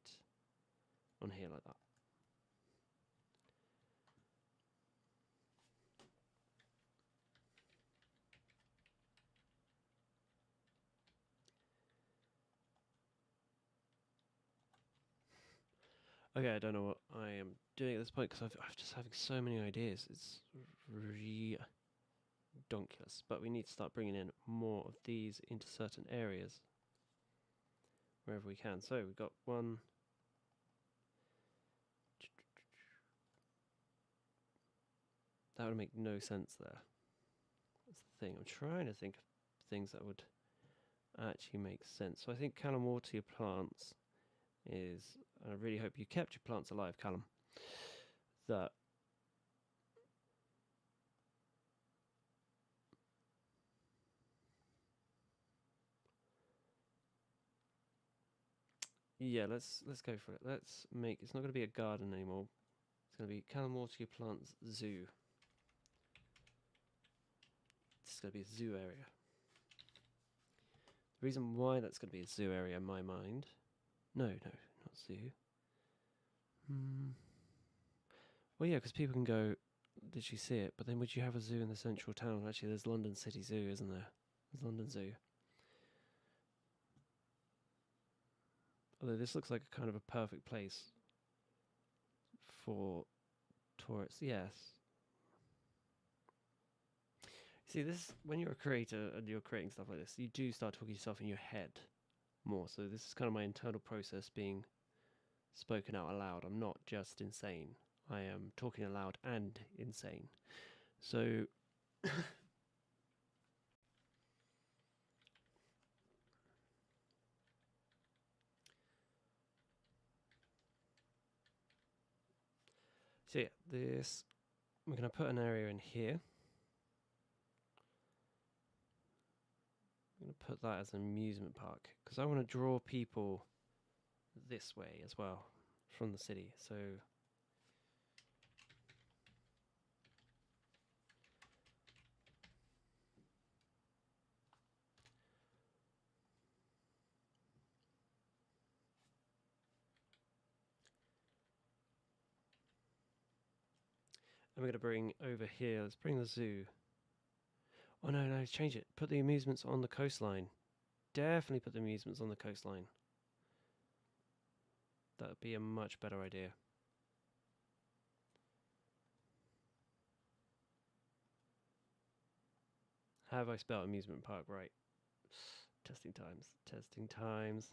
on here like that. Okay, I don't know what I am doing at this point because I'm just having so many ideas. It's redonkulous, but we need to start bringing in more of these into certain areas wherever we can. So we've got one. That would make no sense there. That's the thing. I'm trying to think of things that would actually make sense. So I think Callum, water your plants is, and I really hope you kept your plants alive, Callum. That yeah, let's go for it. Let's make, it's not going to be a garden anymore. It's going to be Callum, water your plants zoo. This is going to be a zoo area. The reason why that's going to be a zoo area in my mind, no, not zoo. Well, yeah, because people can go, did you see it? But then would you have a zoo in the central town? Actually, there's London City Zoo, isn't there? There's London Zoo. Although this looks like a kind of a perfect place for tourists. Yes. See, this, when you're a creator and you're creating stuff like this, you do start talking to yourself in your head more. So this is kind of my internal process being spoken out aloud. I'm not just insane. I am talking aloud and insane. So so yeah, this, we're going to put an area in here. I'm going to put that as an amusement park because I want to draw people this way as well from the city. So and we're going to bring over here, let's bring the zoo. Oh no, let's change it. Put the amusements on the coastline. Definitely put the amusements on the coastline. That would be a much better idea. Have I spelled amusement park right? Testing times. Testing times.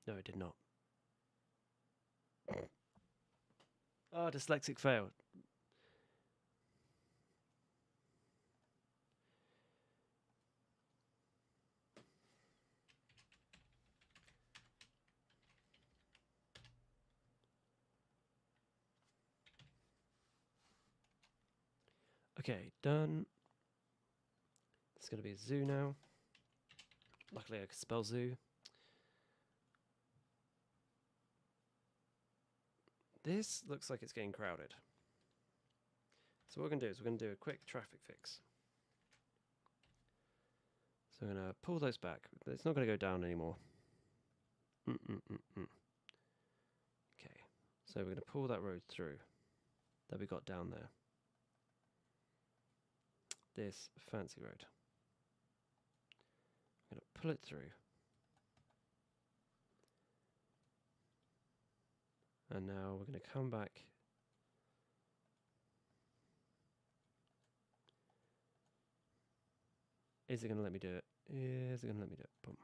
No, I did not. Oh, dyslexic failed. Okay, done. It's going to be a zoo now. Luckily I can spell zoo. This looks like it's getting crowded. So what we're going to do is we're going to do a quick traffic fix. So I'm going to pull those back. It's not going to go down anymore. Okay, so we're going to pull that road through that we got down there. This fancy road. I'm going to pull it through. And now we're going to come back. Is it going to let me do it? Is it going to let me do it? Boom.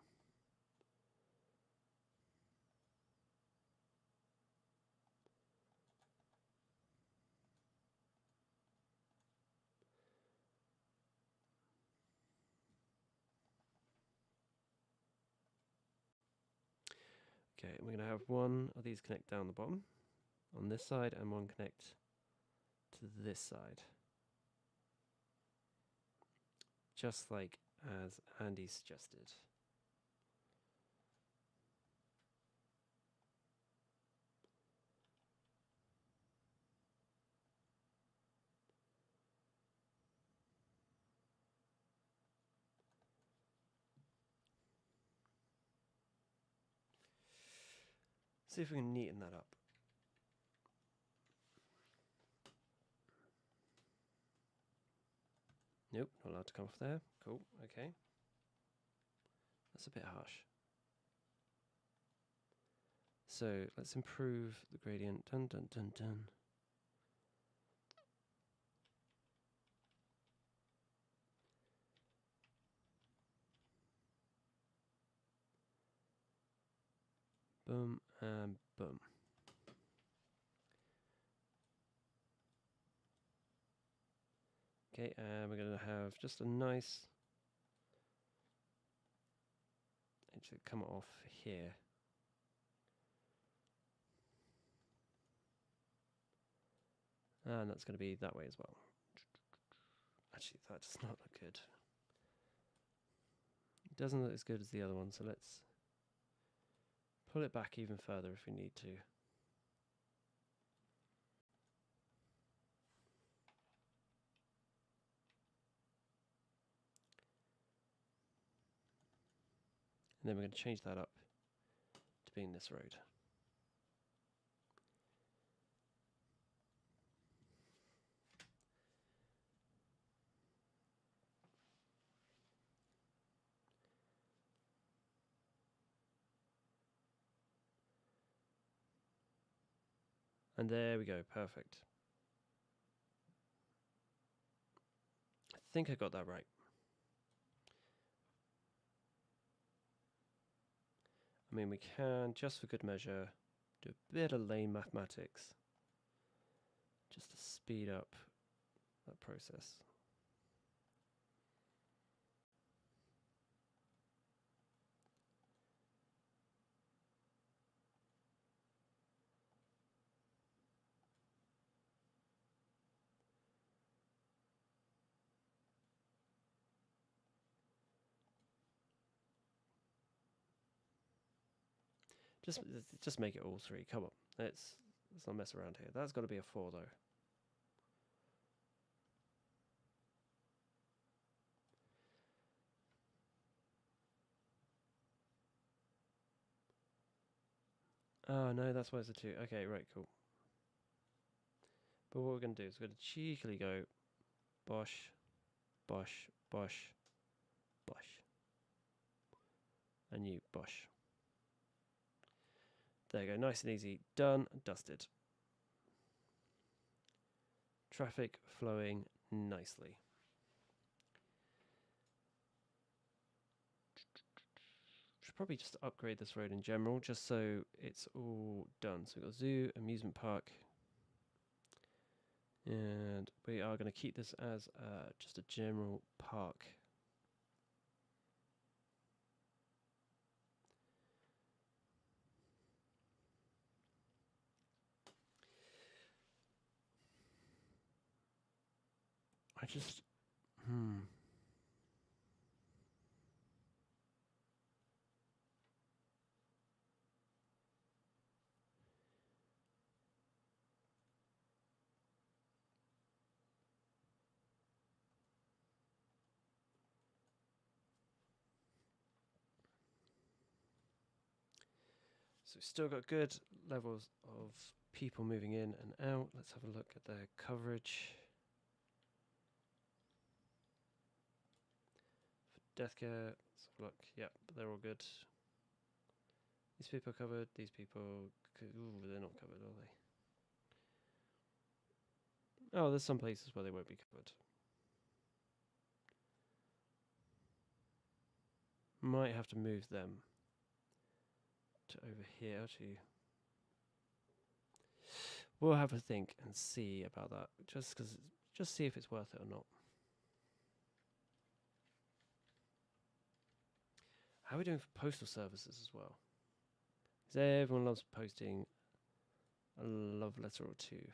Okay, we're going to have one of these connect down the bottom on this side and one connect to this side. Just like as Andy suggested. See if we can neaten that up. Nope, not allowed to come off there. Cool, okay. That's a bit harsh. So let's improve the gradient. Dun dun dun dun. Boom and boom. Okay, and we're going to have just a nice edge that come off here. And that's going to be that way as well. Actually, that does not look good. It doesn't look as good as the other one, so let's pull it back even further if we need to. And then we're going to change that up to being this road. And there we go, perfect. I think I got that right. I mean, we can, just for good measure, do a bit of lane mathematics, just to speed up that process. Just make it all three. Come on, let's not mess around here. That's got to be a 4 though. Oh no, that's why it's a 2. Okay, right, cool. But what we're going to do is we're going to cheekily go bosh, bosh, bosh, bosh, and you bosh. There you go, nice and easy. Done, dusted. Traffic flowing nicely. Should probably just upgrade this road in general, just so it's all done. So we've got zoo, amusement park, and we are going to keep this as just a general park. I just, So we've still got good levels of people moving in and out. Let's have a look at their coverage. For death care, let's have a look. Yep, they're all good. These people are covered. These people, ooh, they're not covered, are they? Oh, there's some places where they won't be covered. Might have to move them to over here. Actually, we'll have a think and see about that. Just see if it's worth it or not. How are we doing for postal services as well? Because everyone loves posting a love letter or two.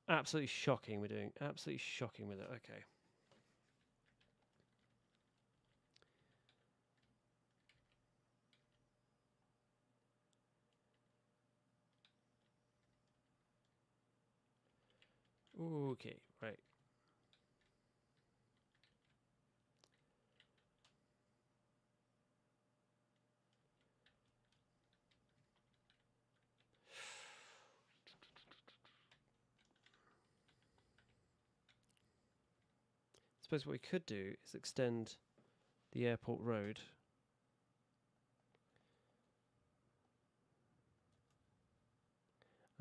Absolutely shocking we're doing. Absolutely shocking with it. Okay. Okay, right. I suppose what we could do is extend the airport road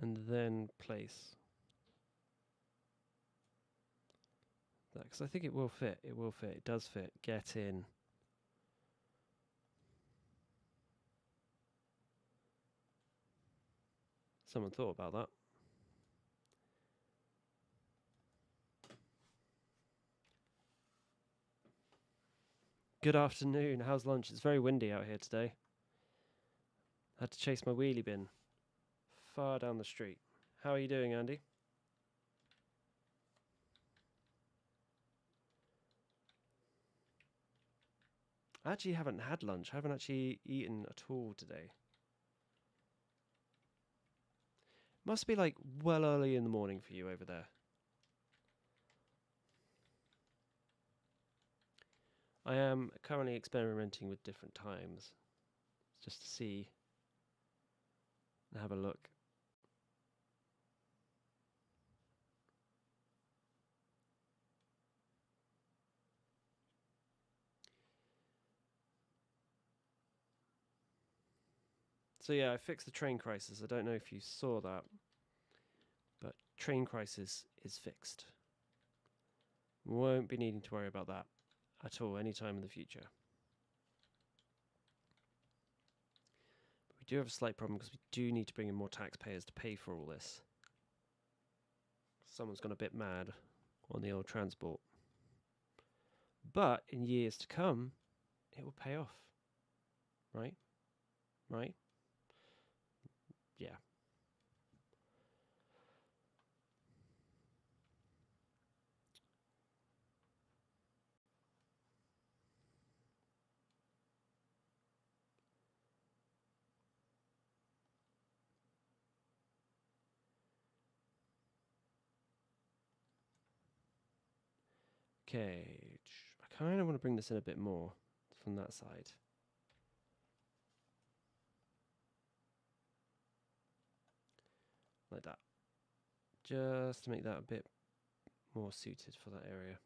and then place that, because I think it will fit. It will fit. It does fit. Get in. Someone thought about that. Good afternoon. How's lunch? It's very windy out here today. Had to chase my wheelie bin far down the street. How are you doing, Andy? I actually haven't had lunch. I haven't actually eaten at all today. Must be like well early in the morning for you over there. I am currently experimenting with different times just to see and have a look. So yeah, I fixed the train crisis. I don't know if you saw that, but train crisis is fixed. Won't be needing to worry about that at all anytime in the future. But we do have a slight problem because we do need to bring in more taxpayers to pay for all this. Someone's gone a bit mad on the old transport. But in years to come, it will pay off. Right? Right? Yeah. Okay. I kind of want to bring this in a bit more from that side. Like that. Just to make that a bit more suited for that area.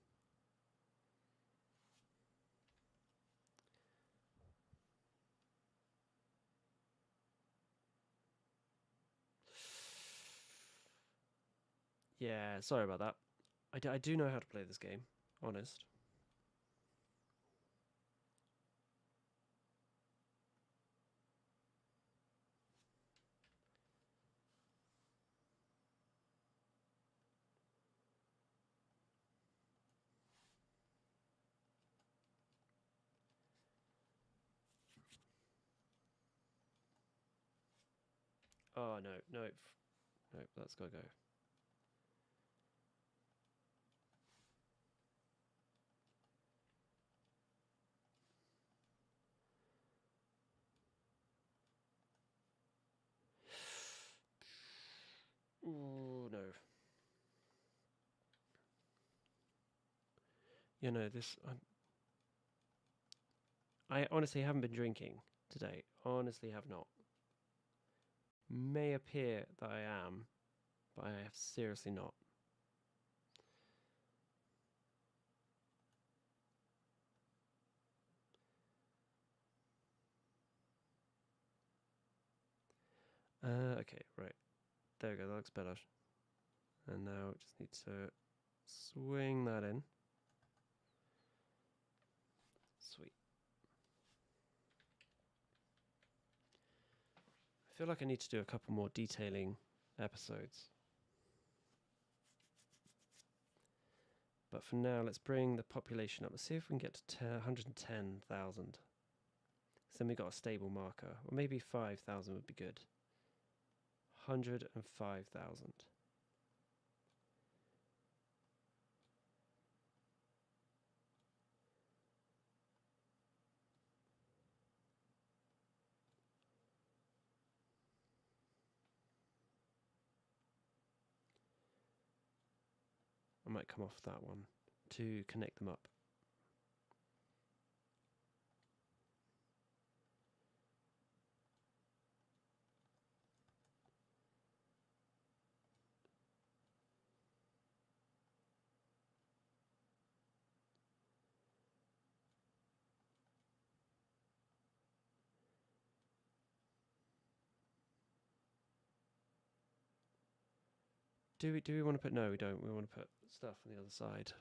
Yeah, sorry about that. I do know how to play this game, honest. Oh, no, no, no, that's gotta go. Ooh, no. You know, this... I honestly haven't been drinking today. Honestly have not. May appear that I am, but I have seriously not. Okay, right. There we go, that looks better. And now just need to swing that in. Sweet. I feel like I need to do a couple more detailing episodes. But for now, let's bring the population up. Let's see if we can get to 110,000. So then we got a stable marker. Or maybe 5,000 would be good. 105,000. might come off that one to connect them up. Do we want to put... No, we don't. We want to put stuff on the other side.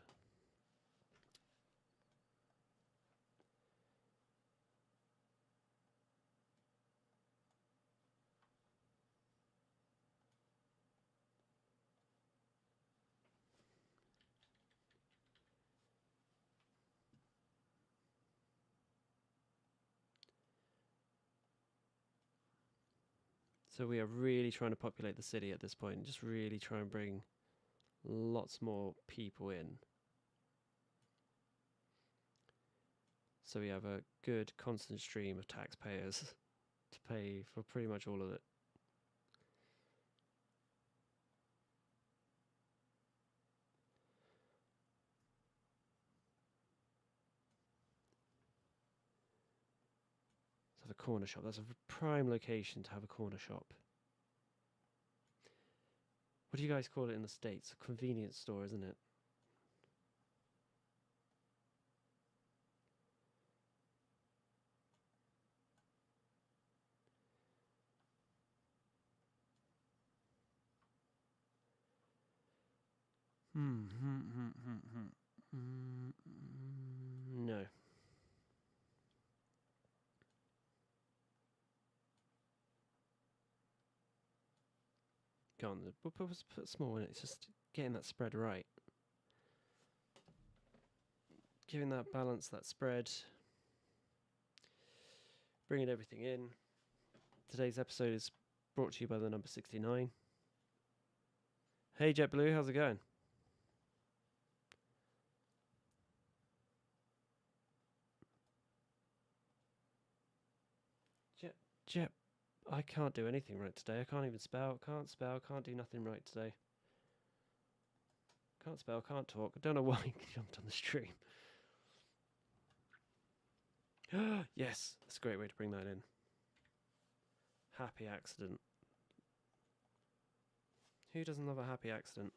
So we are really trying to populate the city at this point, and just really try and bring lots more people in. So we have a good constant stream of taxpayers to pay for pretty much all of it. Let's have a corner shop. That's a prime location to have a corner shop. What do you guys call it in the States? A convenience store, isn't it? No. Go on, we'll put small in it. It's just getting that spread right. Giving that balance, that spread. Bringing everything in. Today's episode is brought to you by the number 69. Hey JetBlue, how's it going? Jet, I can't do anything right today. I can't even spell, can't do nothing right today. Can't spell, can't talk. I don't know why he jumped on the stream. Yes, that's a great way to bring that in. Happy accident. Who doesn't love a happy accident?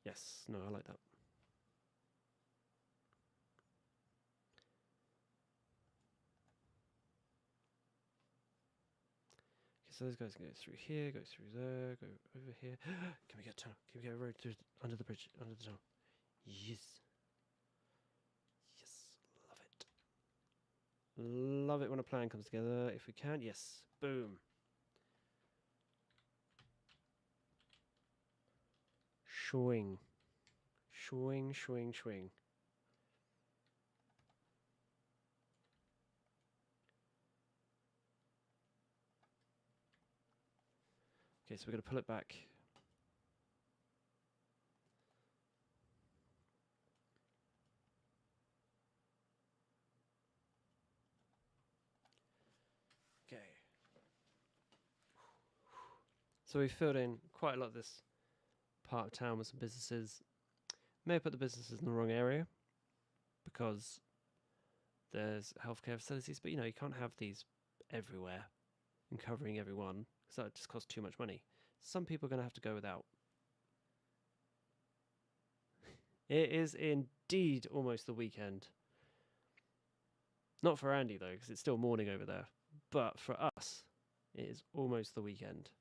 Yes, no, I like that. Okay, so those guys can go through here, go through there, go over here. Can we get tunnel? Can we get a road through under the bridge, under the tunnel? Yes. Yes, love it. Love it when a plan comes together. If we can, yes. Boom. Swing. Swing, swing, swing. Okay, so we're going to pull it back. Okay. So we filled in quite a lot of this part of town with some businesses. May have put the businesses in the wrong area because there's healthcare facilities, but you know, you can't have these everywhere and covering everyone because that just costs too much money. Some people are going to have to go without. It is indeed almost the weekend. Not for Andy though, because it's still morning over there. But for us, it is almost the weekend.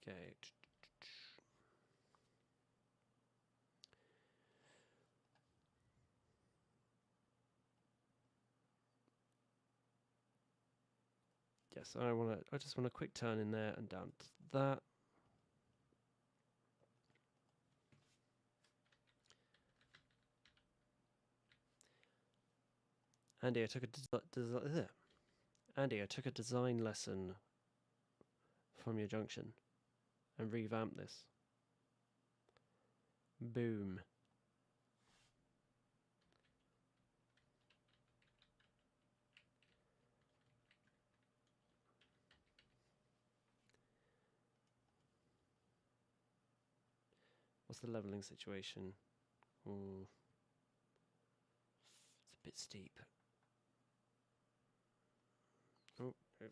Okay. Yes, I just want a quick turn in there and down to that. Andy, I took Andy, I took a design lesson from your junction and revamped this. Boom. What's the leveling situation? Ooh. It's a bit steep. Oh, oh.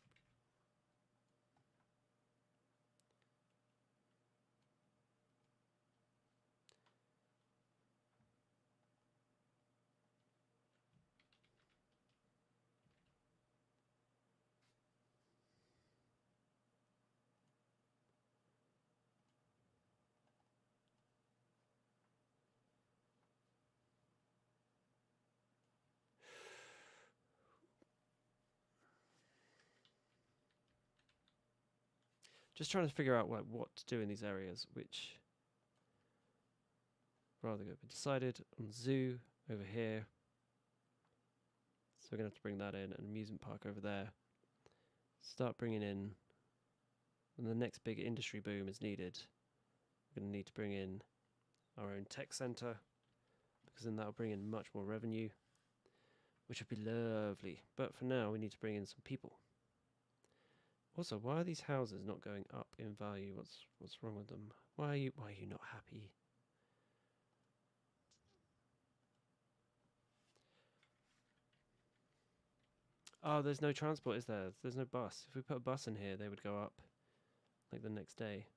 Just trying to figure out what to do in these areas, which rather go. We decided on zoo over here. So we're going to have to bring that in, an amusement park over there. Start bringing in, when the next big industry boom is needed, we're going to need to bring in our own tech centre, because then that'll bring in much more revenue, which would be lovely. But for now, we need to bring in some people. Also, why are these houses not going up in value? What's wrong with them? Why are you not happy? Oh, there's no transport, is there? There's no bus. If we put a bus in here, they would go up like the next day.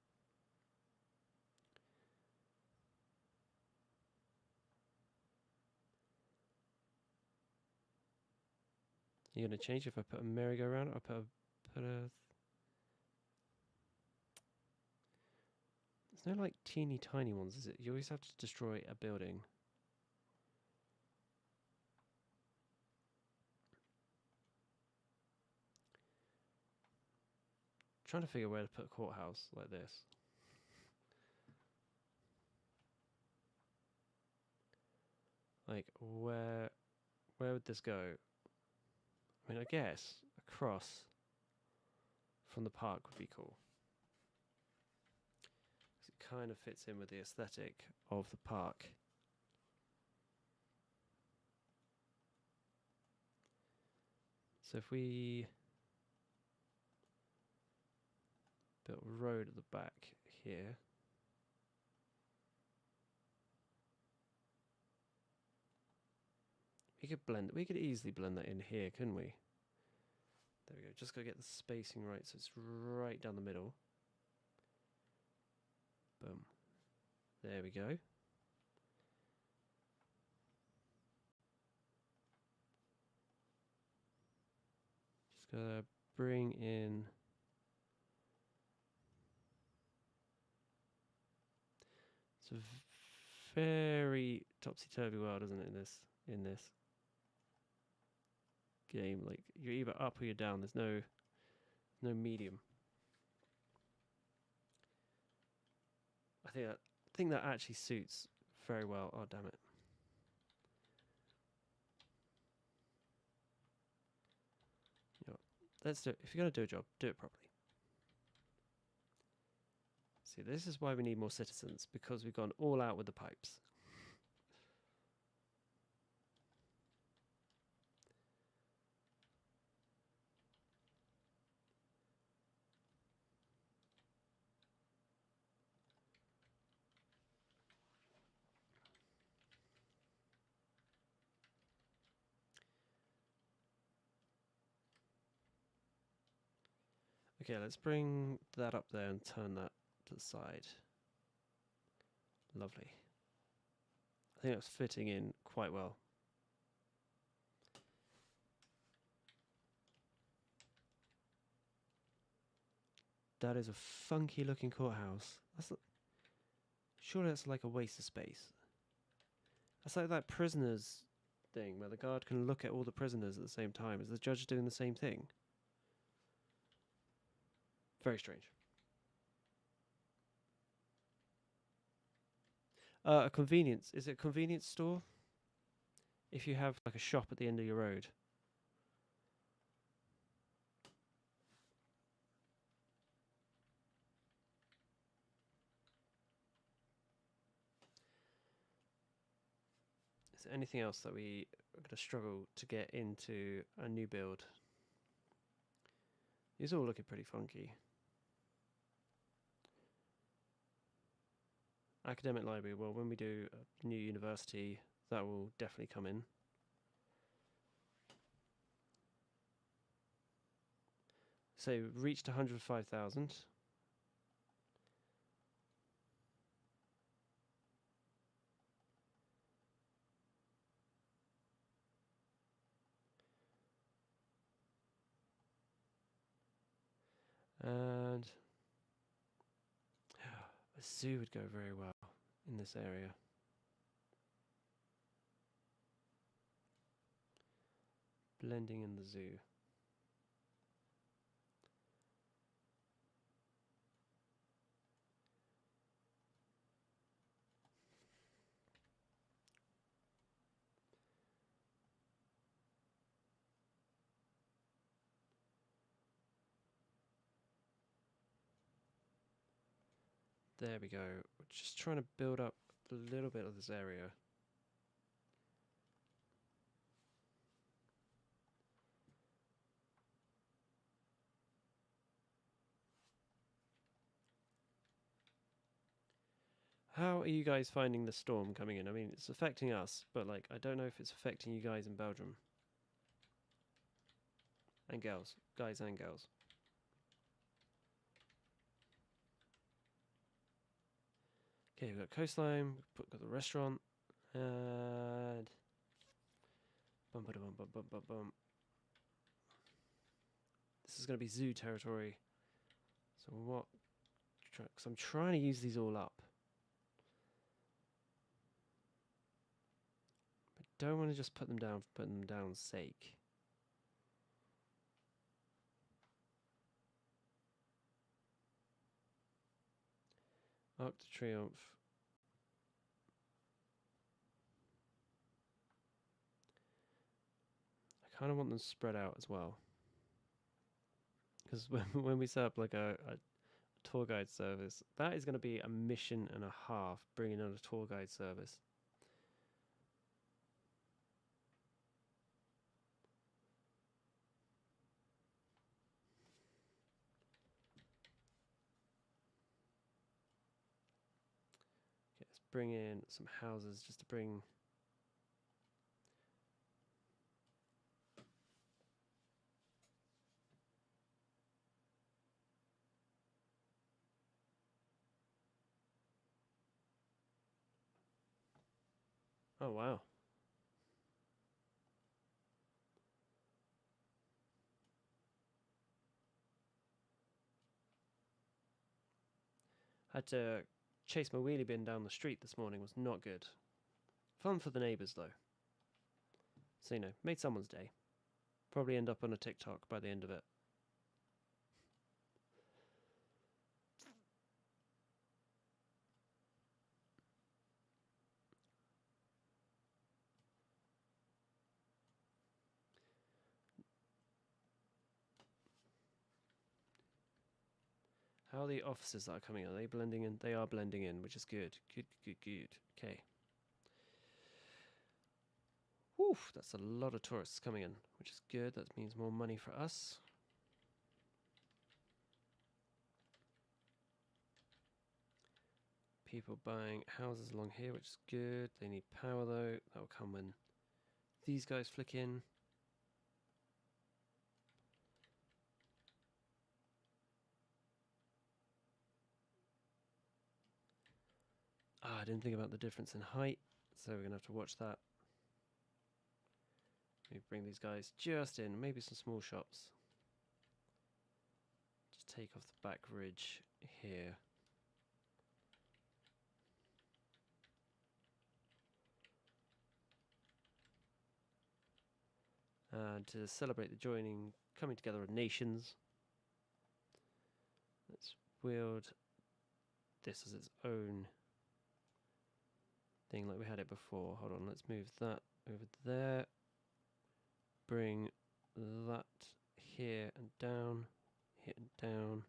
You're gonna change if I put a merry-go-round or put a There's no like teeny tiny ones, is it? You always have to destroy a building. Trying to figure where to put a courthouse like this. Like where would this go? I mean, I guess across from the park would be cool. It kind of fits in with the aesthetic of the park. So if we built a road at the back here. We could easily blend that in here, couldn't we? There we go. Just gotta get the spacing right so it's right down the middle. Boom. There we go. Just gotta bring in. It's a very topsy-turvy world, isn't it? In this game, like you're either up or you're down. There's no medium. I think that actually suits very well. Oh damn it! You know, let's do it. If you're gonna do a job, do it properly. See, this is why we need more citizens, because we've gone all out with the pipes. Okay, let's bring that up there and turn that to the side. Lovely. I think that's fitting in quite well. That is a funky looking courthouse. Surely that's like a waste of space. That's like that prisoners thing where the guard can look at all the prisoners at the same time. Is the judge doing the same thing? Very strange. A convenience. Is it a convenience store? If you have like a shop at the end of your road. Is there anything else that we are going to struggle to get into a new build? These all looking pretty funky. Academic library, well, when we do a new university, that will definitely come in. So reached 105,000. And a zoo would go very well in this area. Blending in the zoo. There we go. We're just trying to build up a little bit of this area. How are you guys finding the storm coming in? I mean, it's affecting us, but like, I don't know if it's affecting you guys in Belgium. And girls. Guys and girls. Okay, we've got coastline, we've got the restaurant, and bum ba bum bum bum bum bum. This is going to be zoo territory. So what? Because I'm trying to use these all up. But don't want to just put them down for putting them down's sake. Arc de Triomphe. I kind of want them spread out as well. Because when we set up like a tour guide service, that is going to be a mission and a half, bringing on a tour guide service. Okay, let's bring in some houses just to bring... Oh, wow. Had to chase my wheelie bin down the street this morning, was not good. Fun for the neighbours though. So, you know, made someone's day. Probably end up on a TikTok by the end of it. How are the offices that are coming in? Are they blending in? They are blending in, which is good. Good, good, good. Okay. Woof, that's a lot of tourists coming in, which is good. That means more money for us. People buying houses along here, which is good. They need power though. That will come when these guys flick in. Ah, I didn't think about the difference in height, so we're going to have to watch that. Maybe bring these guys just in, maybe some small shops. Just take off the back ridge here. And to celebrate the coming together of nations, let's wield this as its own thing like we had it before. Hold on, let's move that over there. Bring that here and down, here and down.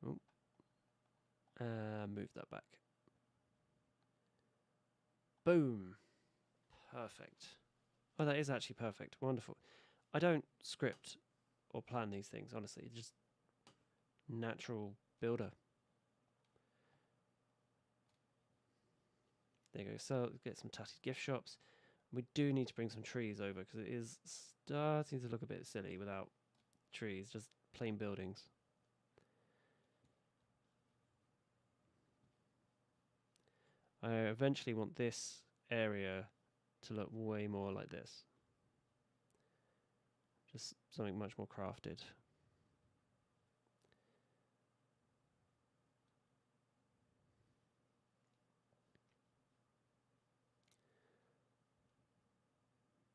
Oh. Move that back. Boom. Perfect. Oh, that is actually perfect. Wonderful. I don't script or plan these things, honestly. Just natural builder. There you go. So get some tatted gift shops. We do need to bring some trees over because it is starting to look a bit silly without trees, just plain buildings. I eventually want this area to look way more like this. Just something much more crafted.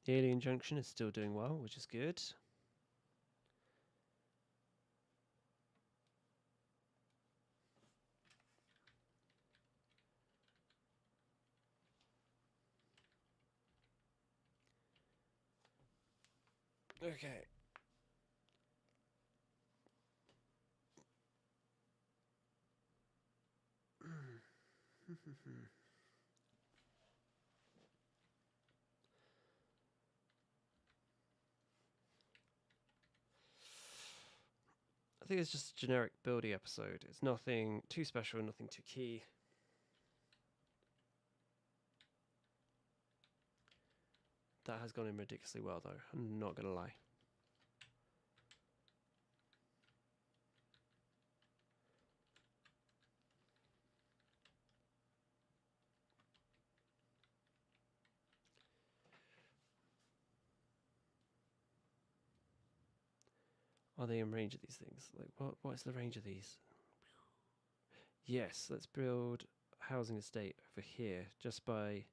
The Alien Junction is still doing well, which is good. Okay. I think it's just a generic building episode. It's nothing too special, nothing too key. That has gone in ridiculously well, though. I'm not going to lie. Are they in range of these things? Like, what is the range of these? Yes, let's build a housing estate over here, just by...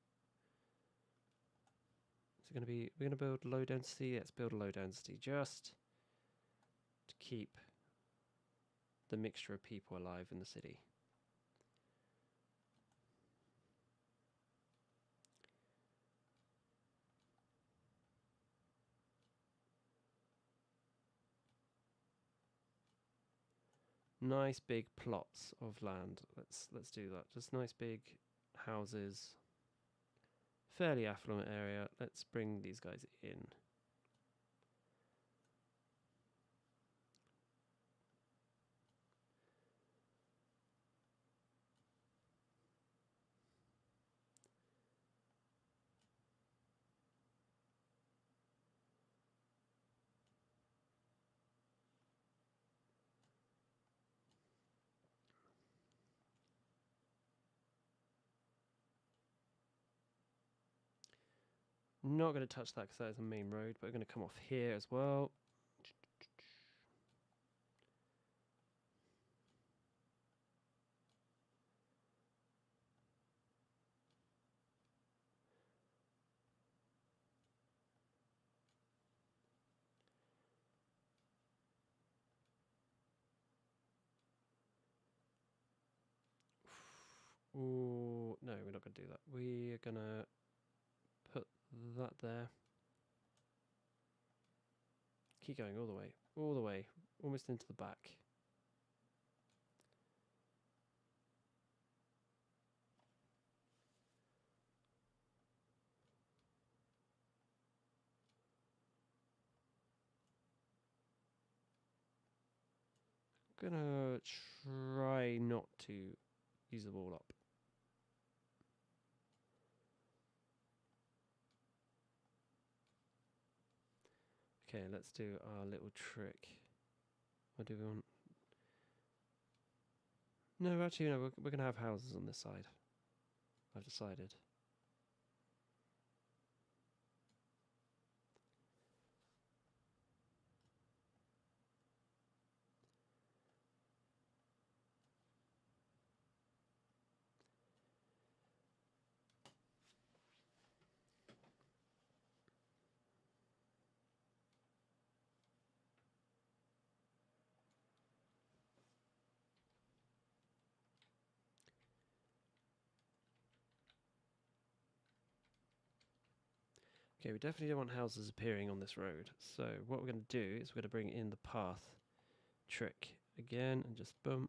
Is it going to be... We're going to build low density? Let's build a low density, just to keep the mixture of people alive in the city. Nice big plots of land. Let's do that. Just nice big houses. Fairly affluent area. Let's bring these guys in. Not going to touch that because that is a main road, but we're going to come off here as well. Ooh, no, we're not going to do that. We're going to put that there. Keep going all the way, almost into the back. I'm gonna try not to use the wall up. Okay, let's do our little trick. What do we want? No, actually, no, we're going to have houses on this side. I've decided. Okay, we definitely don't want houses appearing on this road. So what we're going to do is we're going to bring in the path trick again and just boom.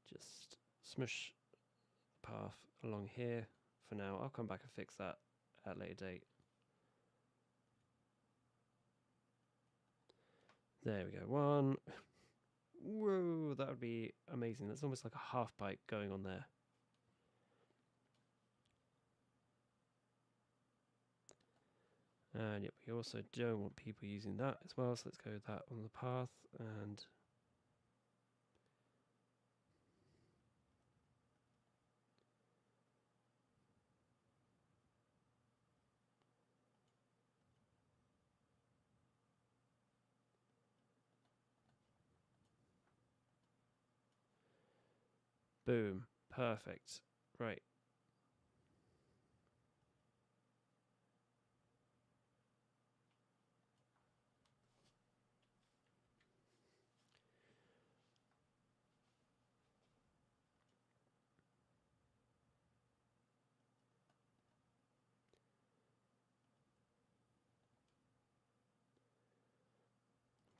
Just smush the path along here for now. I'll come back and fix that at a later date. There we go. One. Whoa, that would be amazing. That's almost like a half pipe going on there. And yep, we also don't want people using that as well, so let's go with that on the path. And boom, perfect. Right.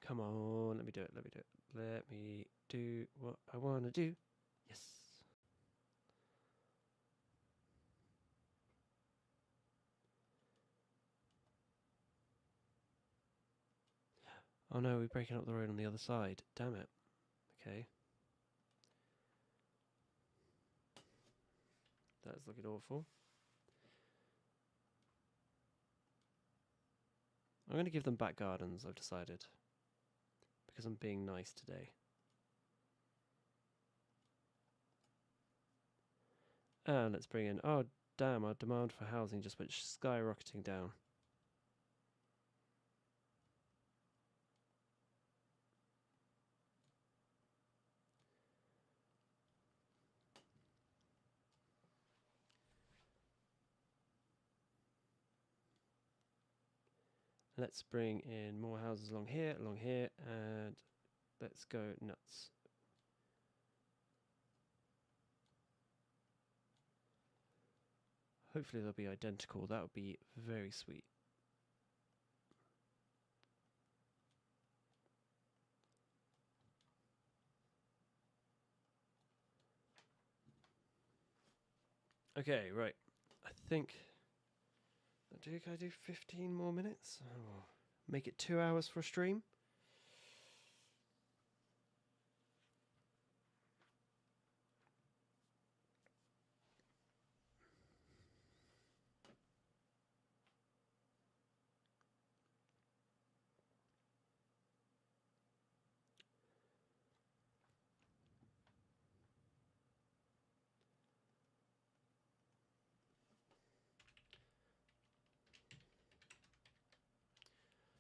Come on, let me do it, let me do it. Let me do what I want to do. Yes. Oh no, we're breaking up the road on the other side. Damn it. Okay. That's looking awful. I'm going to give them back gardens, I've decided. Because I'm being nice today. And let's bring in... Oh, damn, our demand for housing just went skyrocketing down. Let's bring in more houses along here, and let's go nuts. Hopefully they'll be identical. That would be very sweet. Okay, right. I think... Can I do 15 more minutes? Oh, make it 2 hours for a stream?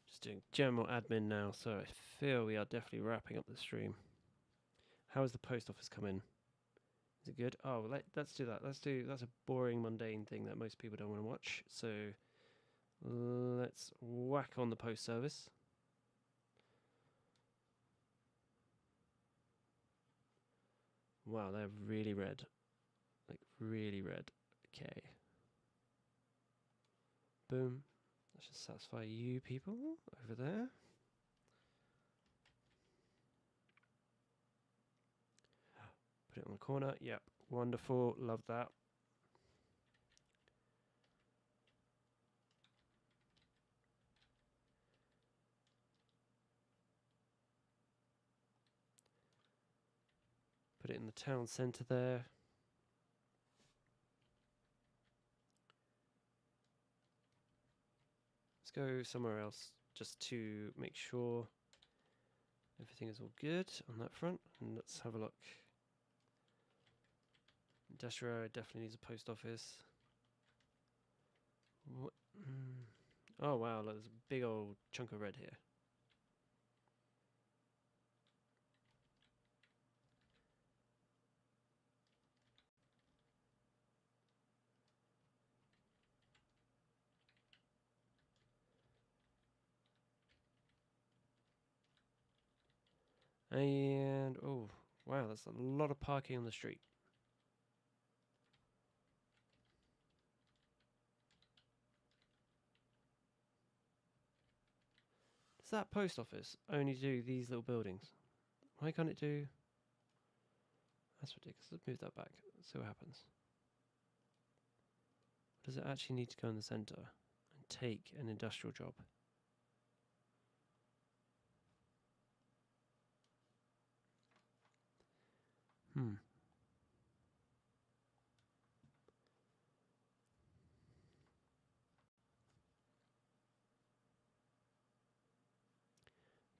Just doing general admin now, so I feel we are definitely wrapping up the stream. How has the post office come in? Is it good? Oh, let's do that. That's a boring, mundane thing that most people don't want to watch. So let's whack on the post service. Wow, they're really red. Like, really red. Okay. Boom. That should satisfy you people over there. Put it on the corner. Yep. Wonderful. Love that. Put it in the town centre there. Let's go somewhere else just to make sure everything is all good on that front. And let's have a look. Industrial area definitely needs a post office. What? Oh wow, there's a big old chunk of red here. And oh wow, that's a lot of parking on the street. Does that post office only do these little buildings? Why can't it do... That's ridiculous. Let's move that back. See what happens. Does it actually need to go in the centre and take an industrial job?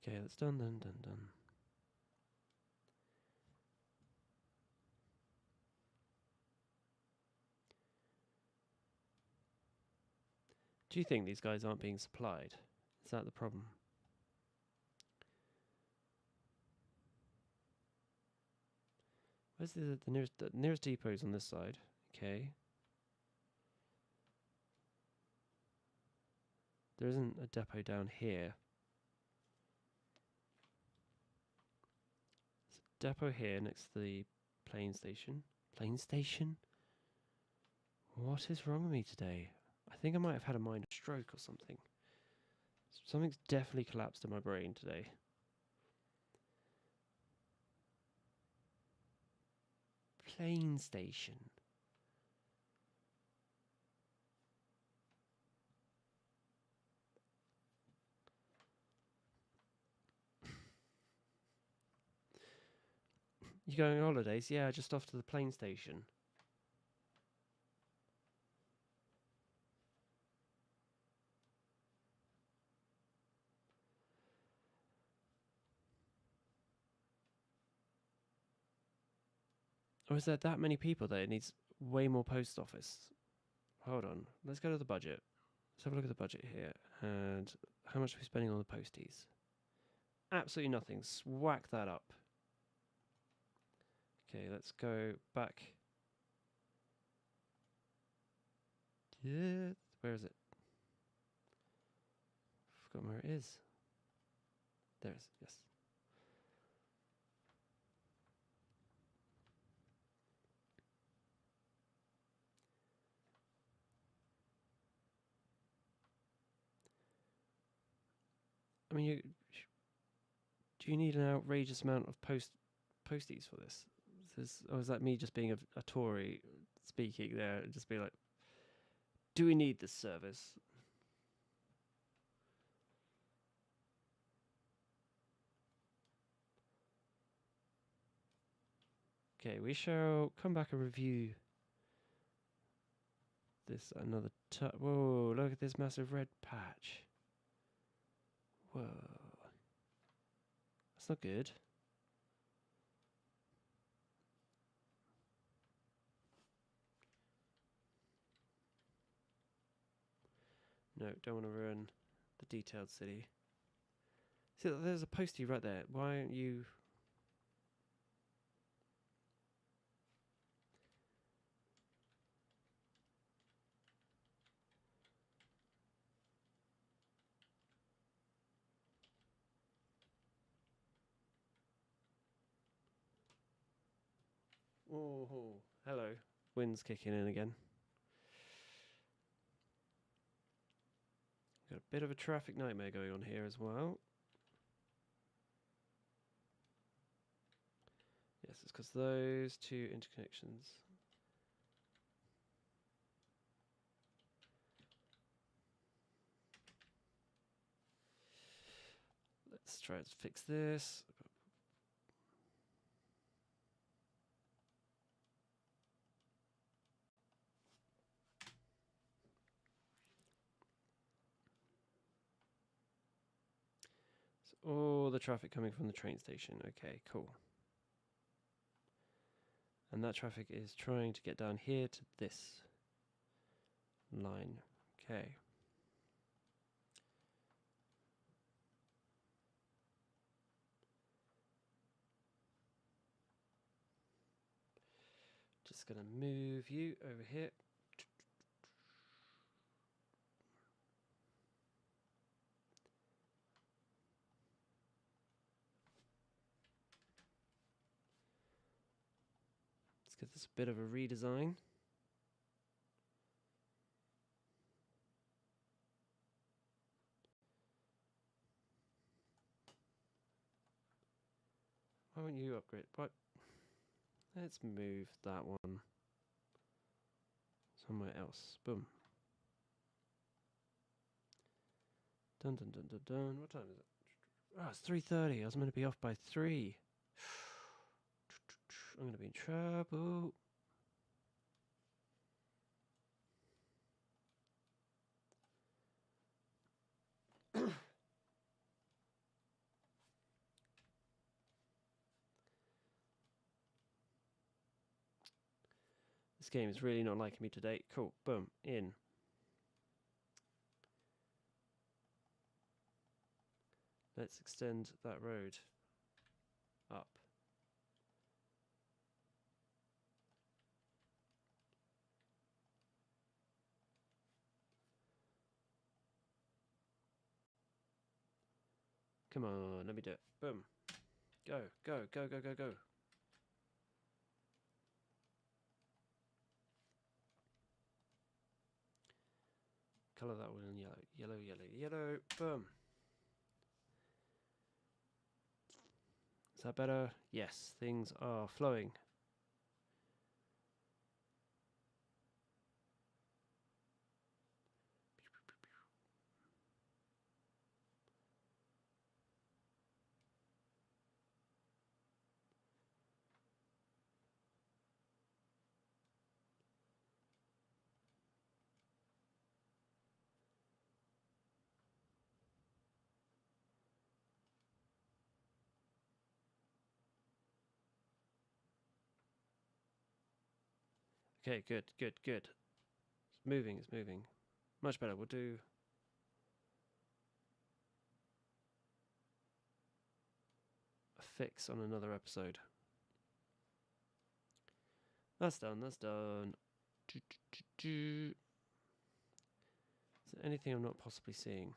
Okay, that's done. Do you think these guys aren't being supplied? Is that the problem? Where's the nearest depot's on this side? Okay. There isn't a depot down here. There's a depot here next to the plane station. Plane station? What is wrong with me today? I think I might have had a minor stroke or something. Something's definitely collapsed in my brain today. Plane station. You going on holidays? Yeah, just off to the plane station. Or is there that many people there? It needs way more post office. Hold on. Let's go to the budget. Let's have a look at the budget here. And how much are we spending on the posties? Absolutely nothing. Whack that up. Okay, let's go back. Yeah, where is it? Forgotten where it is. There it is, yes. I mean, do you need an outrageous amount of posties for this? Or is that me just being a Tory speaking there and just be like, do we need this service? Okay, we shall come back and review this another time. Whoa, look at this massive red patch. Whoa. That's not good. No, don't want to ruin the detailed city. See, there's a postie right there. Why aren't you... Oh, hello. Wind's kicking in again. Got a bit of a traffic nightmare going on here as well. Yes, it's because those two interconnections. Let's try to fix this. So all the traffic coming from the train station. Okay, cool. And that traffic is trying to get down here to this line. Okay. Just going to move you over here. Let's give this a bit of a redesign. Why won't you upgrade? What? Let's move that one. somewhere else. Boom. Dun dun dun dun dun. What time is it? Oh, it's 3:30. I was meant to be off by 3. I'm gonna be in trouble. This game is really not liking me today. Cool. Boom. In. Let's extend that road up. Come on, let me do it. Boom. Go, go, go, go, go, go. Colour that one in yellow. Yellow, yellow, yellow. Boom. Is that better? Yes, things are flowing. Okay, good, good, good. It's moving, it's moving. Much better. We'll do a fix on another episode. That's done, that's done. Is there anything I'm not possibly seeing?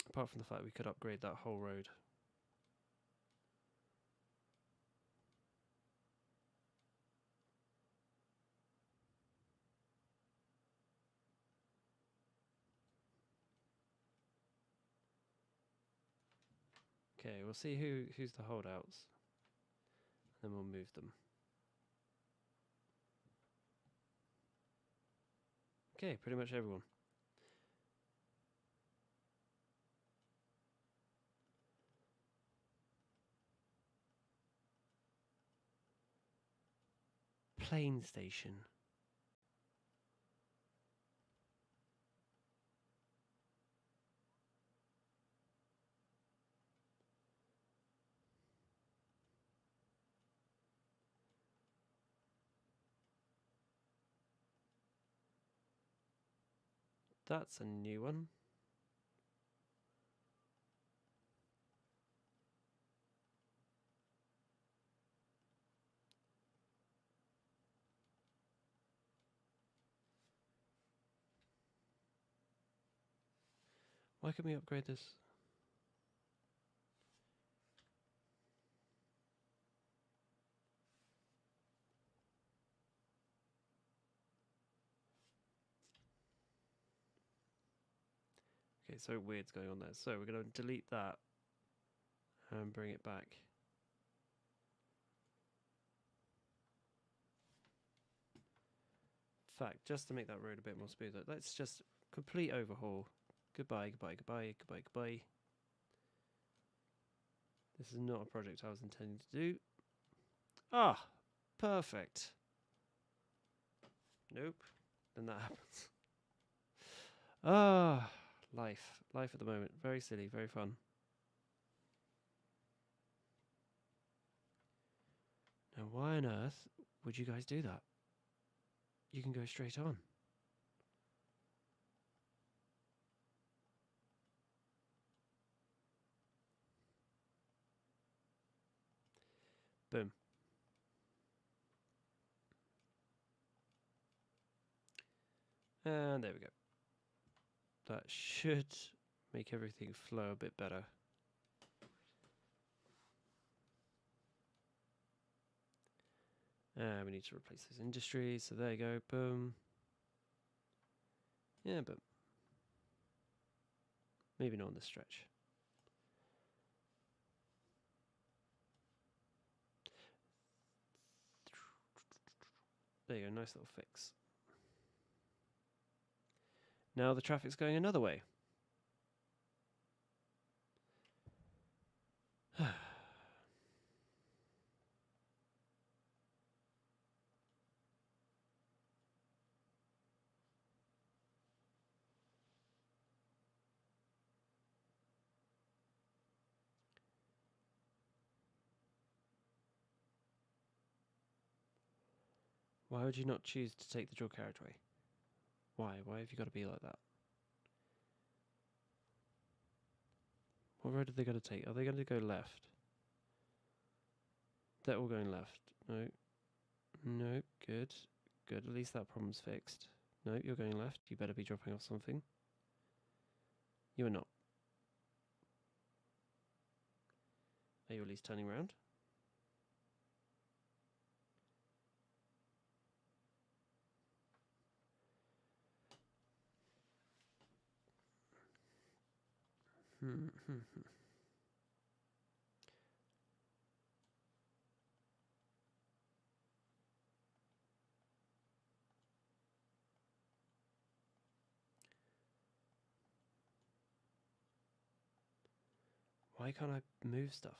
Apart from the fact we could upgrade that whole road. Okay, we'll see who's the holdouts. Then we'll move them. Okay, pretty much everyone. Plane station. That's a new one. Why can we upgrade this? Okay, so weird's going on there. So we're going to delete that and bring it back. In fact, just to make that road a bit more smoother, let's just complete overhaul. Goodbye, goodbye, goodbye, goodbye, goodbye. This is not a project I was intending to do. Ah, perfect. Nope. Then that happens. Ah, life. Life at the moment. Very silly, very fun. Now, why on earth would you guys do that? You can go straight on. Boom. And there we go. That should make everything flow a bit better. We need to replace those industries, so there you go, boom. Yeah, but maybe not on this stretch. There you go, nice little fix. Now the traffic's going another way. Why would you not choose to take the dual carriageway? Why? Why have you got to be like that? What road are they going to take? Are they going to go left? They're all going left. No. No. Good. Good. At least that problem's fixed. No, you're going left. You better be dropping off something. You are not. Are you at least turning around? Why can't I move stuff?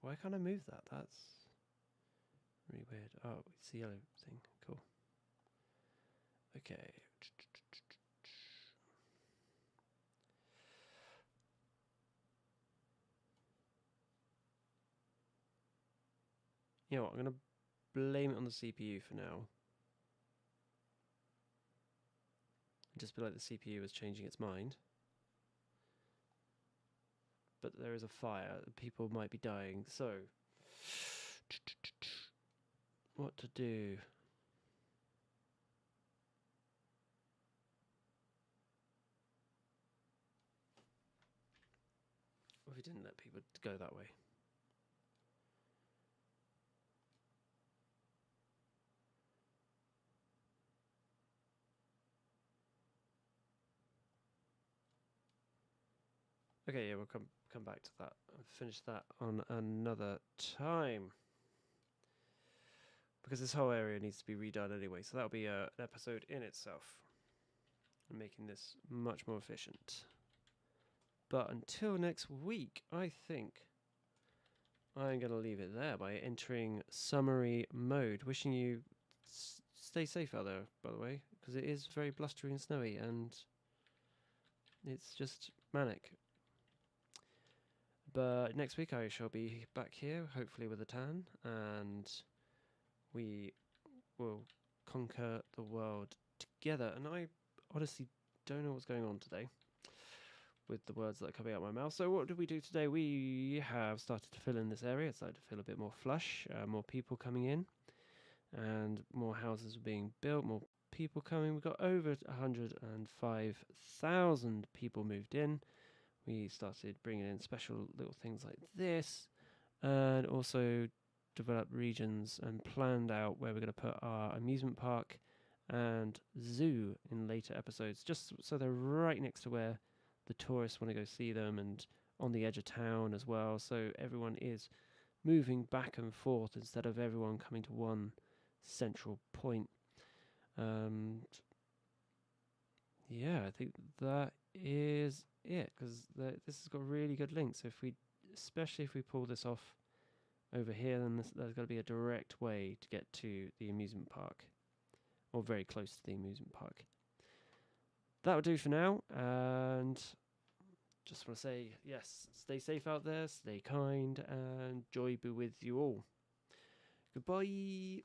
Why can't I move that? That's really weird. Oh, it's the yellow thing. Cool. Okay. You know what? I'm going to blame it on the CPU for now. Just be like the CPU is changing its mind. But there is a fire. People might be dying. So, what to do? What if we didn't let people go that way? Okay, yeah, we'll come back to that and finish that on another time. Because this whole area needs to be redone anyway, so that'll be an episode in itself. And making this much more efficient. But until next week, I think I'm going to leave it there by entering summary mode. Wishing you stay safe out there, by the way, because it is very blustery and snowy, and it's just manic. But next week I shall be back here, hopefully with a tan, and we will conquer the world together. And I honestly don't know what's going on today with the words that are coming out of my mouth. So what did we do today? We have started to fill in this area. It's started to feel a bit more flush, more people coming in, and more houses being built, more people coming. We've got over 105,000 people moved in. We started bringing in special little things like this, and also developed regions and planned out where we're going to put our amusement park and zoo in later episodes, just so they're right next to where the tourists want to go see them, and on the edge of town as well, so everyone is moving back and forth instead of everyone coming to one central point. Yeah, I think that is it, because this has got really good links. So especially if we pull this off over here, then there's got to be a direct way to get to the amusement park, or very close to the amusement park. That will do for now, and just want to say, yes, stay safe out there, stay kind, and joy be with you all. Goodbye.